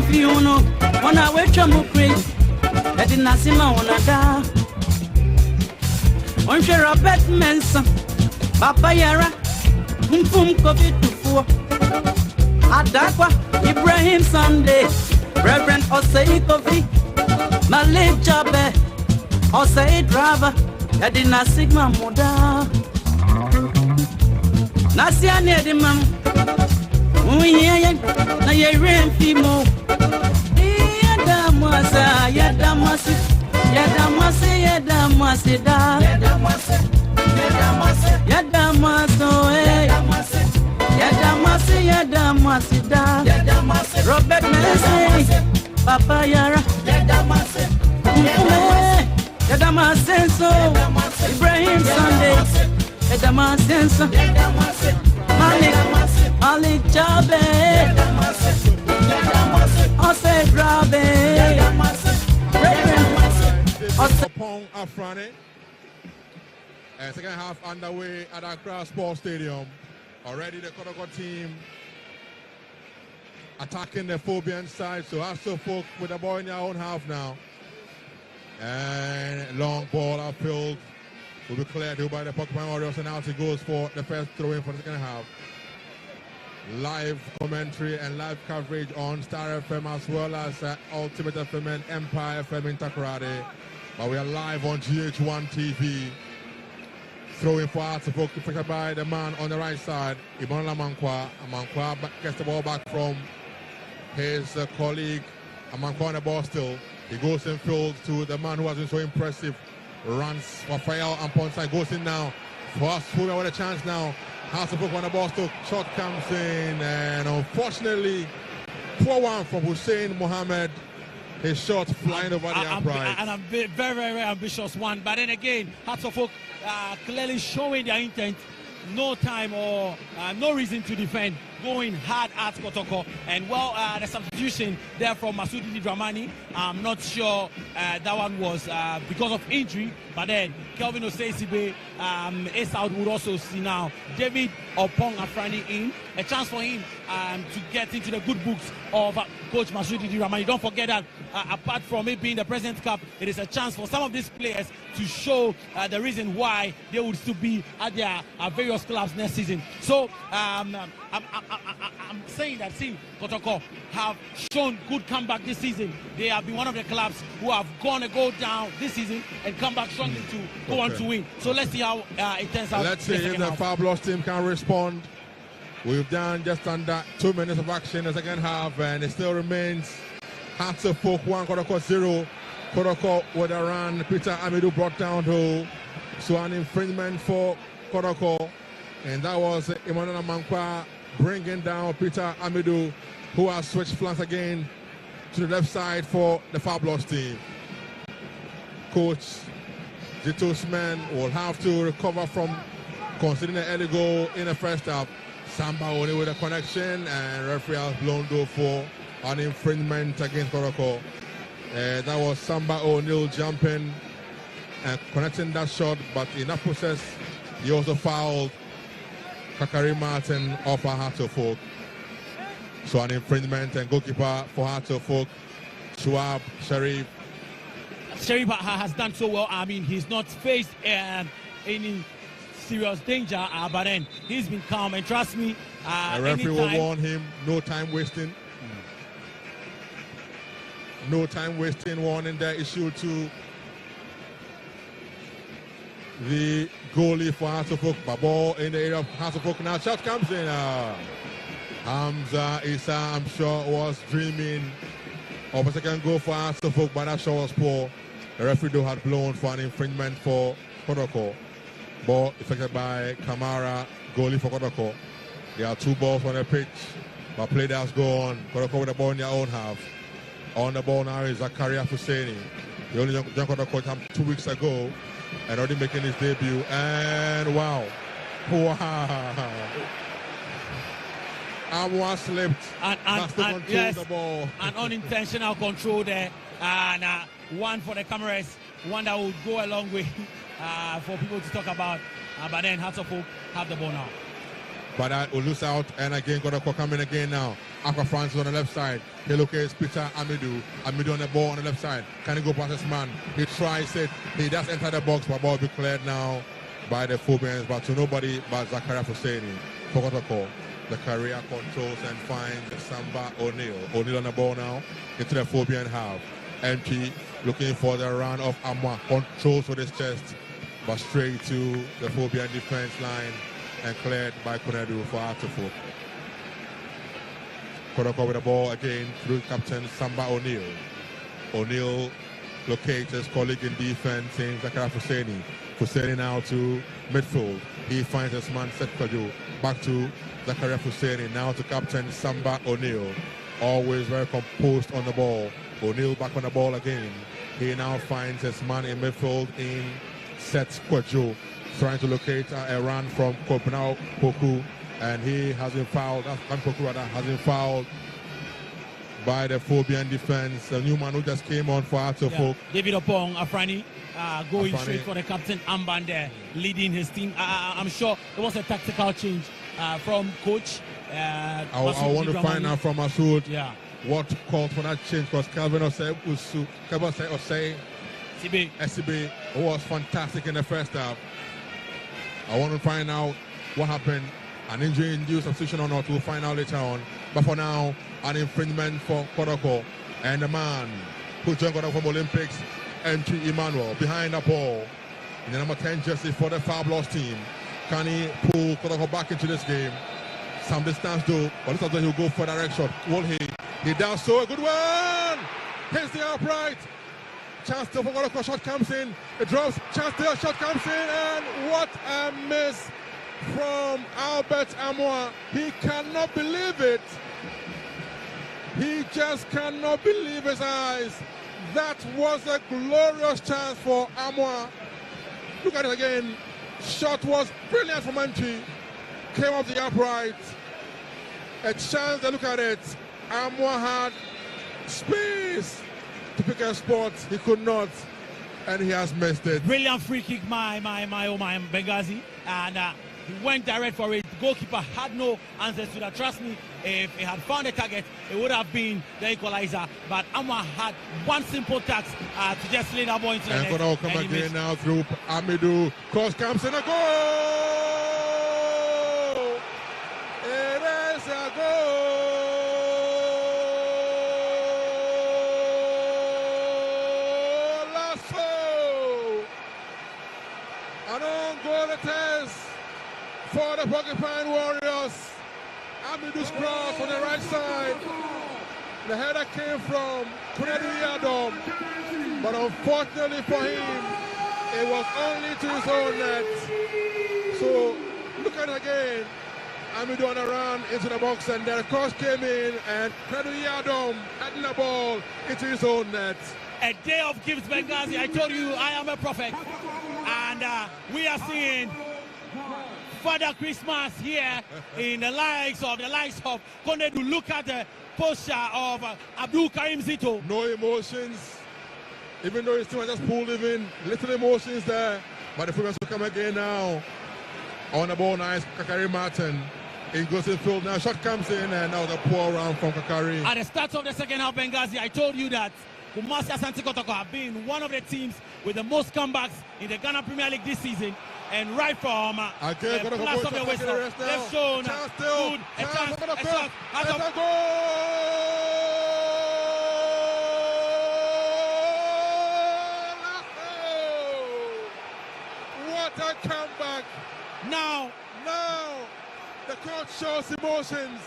Fiuno, when I wait to move crazy, I did not see my own ada. On your Robert Manson, Papa Yara, Pum Kobe to four. Adakwa, Ibrahim Sunday, Reverend Osei Kofi, Malay Jabe, Osei Driver, I did not see my mother. Nasia near the mum. Na ye rain fimo Yadamase Robert Messi Papa Yara Yadamase so Ibrahim Sunday Yadamase Malik Jabe Ose Drabe Upon Afrani. Second half underway at Accra Sports Stadium. Already the Kotoko team attacking the Phobian side. So Astro folk with the ball in their own half now. And long ball upfield will be cleared by the Pokemon Warriors, and out it goes for the first throw-in for the second half. Live commentary and live coverage on Star FM as well as Ultimate FM and Empire FM in Takoradi. But we are live on GH1 TV. Throwing for Artefok, picked by the man on the right side, Emmanuel Amankwa. Amankwa gets the ball back from his colleague. Amankwa on the ball still. He goes in field to the man who has been so impressive. Runs for Fael and Ponsai goes in now. For us, Fulham with a chance now. Artefok on the ball still. Shot comes in, and unfortunately, poor one from Hussein Mohammed. His shot flying over the upright. And a very, very ambitious one. But then again, Artefok clearly showing their intent. No time or no reason to defend. Going hard at Kotoko. And well, the substitution there from Masudi Dramani, I'm not sure that one was because of injury. But then Kelvin Osei-Sibe is out. Would also see now David Opong Afrani in. A chance for him to get into the good books of Coach Masudi Dramani. Don't forget that apart from it being the President's Cup, it is a chance for some of these players to show the reason why they would still be at their various clubs next season. So I'm saying that Kotoko have shown good comeback this season. They have been one of the clubs who have gone to go down this season and come back strongly to go on to win. So let's see how it turns out. Let's see if the Fabulous team can respond. We've done just under 2 minutes of action in the second half, and it still remains Artefok 1, Kotoko 0. Kotoko with a run. Peter Amidou brought down to so an infringement for Kotoko, and that was Emmanuel Amankwa bringing down Peter Amidou, who has switched flanks again to the left side for the Fabulous team. Coach Zito's men will have to recover from conceding an early goal in the first half. Samba only with a connection, and referee has blown though for an infringement against Kotoko. That was Samba O'Neill jumping and connecting that shot, but in that process, he also fouled Kakari Martin of Artefok. So an infringement, and goalkeeper for Artefok, Shuab Sharif. Sharif has done so well. I mean, he's not faced any serious danger, but then he's been calm, and trust me, the referee will warn him, no time wasting. No time wasting warning there issued to the goalie for Artefok. Ball in the area of Artefok now. Shot comes in. Hamza Issa, I'm sure, was dreaming of a second goal for Artefok, but that shot was poor. The referee though had blown for an infringement for Kotoko. Ball affected by Kamara, goalie for Kotoko. There are 2 balls on the pitch, but play does go on. Kotoko with the ball in their own half. On the ball now is Zakaria Husseini. The only young Kotoko came 2 weeks ago and already making his debut. And wow. Amwa slipped. And yes, the ball. An unintentional control there. And one for the cameras. One that would go a long way for people to talk about. But then Artefok have the ball now. But that will lose out, and again Kotoko coming again now. Aqua Francis on the left side. He locates Peter Amidou. Amidou on the ball on the left side. Can he go past this man? He tries it. He does enter the box, but ball will be cleared now by the Phobians, but to nobody but Zakaria Husseini for Kotoko. The career controls and finds Samba O'Neill. O'Neill on the ball now into the Phobian half. MP looking for the run of Amwa. Controls with his chest, but straight to the Phobian defense line and cleared by Konedu for Artefok. Kotoko with the ball again through captain Samba O'Neill. O'Neill locates his colleague in defense in Zakaria Husseini. Husseini now to midfield. He finds his man Seth Kwaju. Back to Zakaria Husseini. Now to captain Samba O'Neill. Always very composed on the ball. O'Neill back on the ball again. He now finds his man in midfield in Seth Kwaju. Trying to locate a run from Kobnao Poku, and he has been fouled. Poku has been fouled by the Phobian defense. The new man who just came on for Artefok. David Opong Afrani going straight for the captain Amban there, leading his team. I'm sure it was a tactical change from coach. I want to find out from Masoud what called for that change, because Calvin Osei SCB was fantastic in the first half. I want to find out what happened. An injury-induced substitution or not, we'll find out later on. But for now, an infringement for Kotoko. And the man who joined Kotoko from Olympics, M3 Emmanuel, behind the ball. in the number 10 jersey for the Fabulous team. Can he pull Kotoko back into this game? Some distance though, but this time he'll go for a direct shot. Will he? He does so. A good one! Hits the upright. Chance still for Kotoko. Shot comes in. It drops. Chance still. Shot comes in. And what a miss from Albert Amoah. He cannot believe it. He just cannot believe his eyes. That was a glorious chance for Amoah. Look at it again. Shot was brilliant from entry. Came off the upright. A chance to look at it. Amoah had space to pick a spot. He could not. And he has missed it. Brilliant free kick, my Benghazi. And he went direct for it. The goalkeeper had no answers to that. Trust me, if he had found a target, it would have been the equalizer. But Amoah had one simple task to just lay that ball into the net. And going to come again now through Amidou. Cross comes in, a goal! It is a goal! Lasso! An own goal it is for the Porcupine Warriors. Amidou's cross on the right side. The header came from Kunedu Yadom, but unfortunately for him, it was only to his own net. So look at it again. Amidou on a run into the box, and the cross came in, and Kunedu Yadom heading the ball into his own net. A day of gifts, Benghazi. I told you I am a prophet, and we are seeing Father Christmas here in the likes of Kunedu. Look at the posture of Abdul Karim Zito. No emotions, even though his team just pulled him in. Little emotions there, but the Fulham will come again now. On the ball, nice Kakari Martin. He goes in field now. Shot comes in, and now the poor round from Kakari. At the start of the second half, Benghazi, I told you that Kumasi Asante Kotoko have been one of the teams with the most comebacks in the Ghana Premier League this season. And right from the plus of the whistle, they've shown good a chance, a shot, and a goal! What a comeback! Now, the coach shows emotions.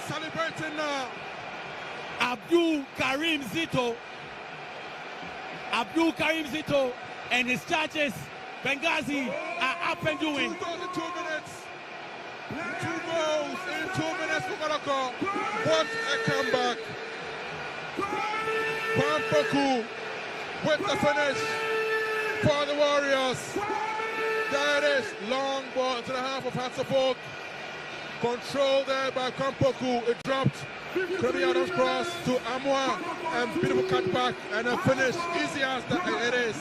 Celebrating now. Abdul Karim Zito and his charges, Benghazi, are up and doing. 2 goals in 2 minutes. 2 goals in 2 minutes for Kotoko. What a comeback. Pampoku with the finish for the Warriors. There it is. Long ball into the half of Hatsapok. Controlled there by Pampoku. It dropped. Kirby Adams cross to Amoah, and beautiful cutback, and a finish easy as it is.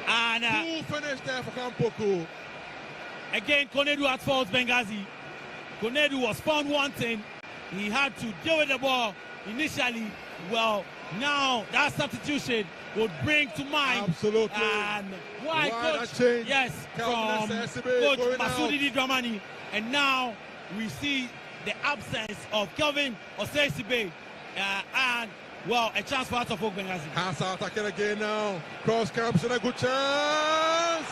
And full finish there for Kampoku. Again, Kunedu at fault, Benghazi. Kunedu was found wanting. He had to deal with the ball initially. Well, now that substitution would bring to mind. Absolutely. And why coach? Yes, from coach Masudi Dramani. And now we see the absence of Kelvin Osesibe, and well, a chance for us of Benghazi. Hansa attacking again now. Cross comes in, a good chance,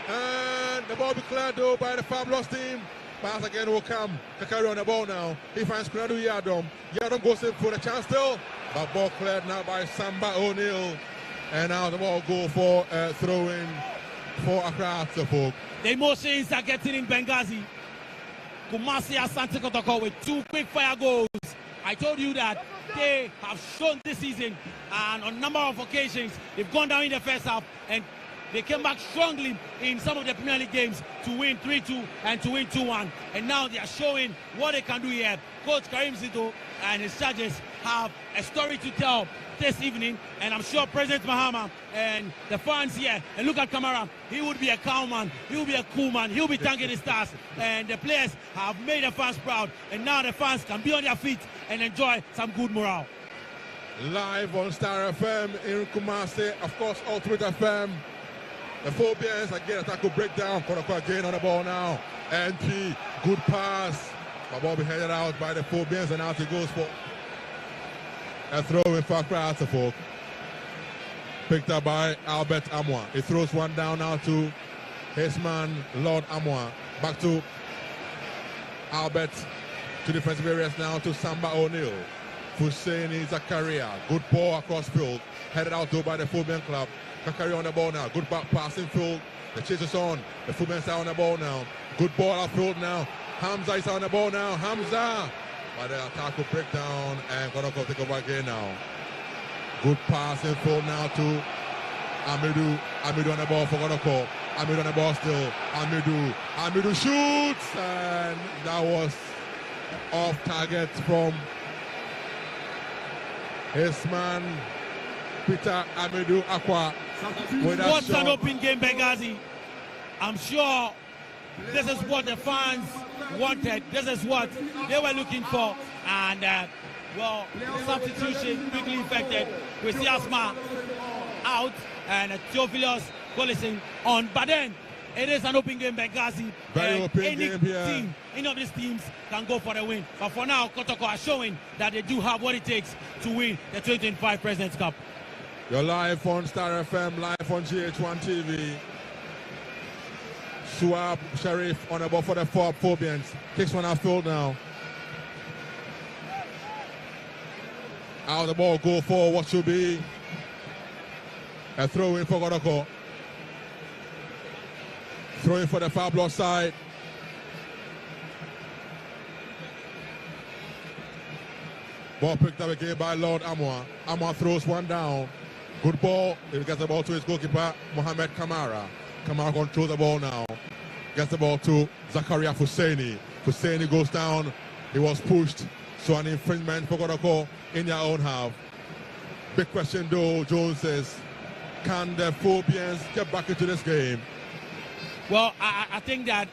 and the ball be cleared though by the Fabulous team. Pass again will come. Kakari on the ball now. He finds Kunedu Yadom. Yadom goes in for the chance still, but ball cleared now by Samba O'Neill, and now the ball go for throw-in for Accra Folk. The emotions are getting in Benghazi. Kumasi Asante Kotoko with 2 quick fire goals. I told you that they have shown this season, and on a number of occasions they've gone down in the first half and they came back strongly in some of the Premier League games to win 3-2 and to win 2-1. And now they are showing what they can do here. Coach Karim Zito and his charges have a story to tell this evening, and I'm sure President Mahama and the fans here, and look at Kamara, he would be a calm man, he will be a cool man, he'll be thanking the stars, and the players have made the fans proud, and now the fans can be on their feet and enjoy some good morale. Live on Star FM in Kumasi, of course Ultimate FM. The Phobians again, attack will break down. Kotoko again on the ball now. NP, good pass. The ball be headed out by the Phobians, and out he goes for a throw in for Accra Folk. Picked up by Albert Amwa. He throws one down now to his man, Lord Amwa. Back to Albert. To defensive areas now to Samba O'Neill. Husseini Zakaria. Good ball across field. Headed out though by the Fullman club. Zakaria on the ball now. Good back passing field. The chase is on. The Fullman are on the ball now. Good ball outfield now. Hamza is on the ball now. Hamza. But the attack will break down and Kotoko take over again now. Good pass in full now to Amidou. Amidou on the ball for Kotoko. Amidou on the ball still. Amidou shoots, and that was off target from his man Peter Amidou Akwa. What's an open game, Benghazi? I'm sure this is what the fans wanted. This is what they were looking for, and well, substitution quickly affected with Yasma out and Theophilus Collison on. But then it is an open game, Benghazi. Very open any game here. team, any of these teams can go for the win. But for now, Kotoko are showing that they do have what it takes to win the 2025 President's Cup. You're live on Star FM, live on GH1 TV. Suab Sharif on the ball for the Phobians. Kicks one outfield now. Out the ball, go for what should be a throw in for Kotoko. Throw in for the far block side. Ball picked up again by Lord Amwa. Amwa throws one down. Good ball. He gets the ball to his goalkeeper, Mohamed Kamara. Kamara controls the ball now. Gets the ball to Zakaria Husseini. Husseini goes down. He was pushed. So an infringement for Kotoko in their own half. Big question though, Jones says, can the Phobians get back into this game? Well, I think that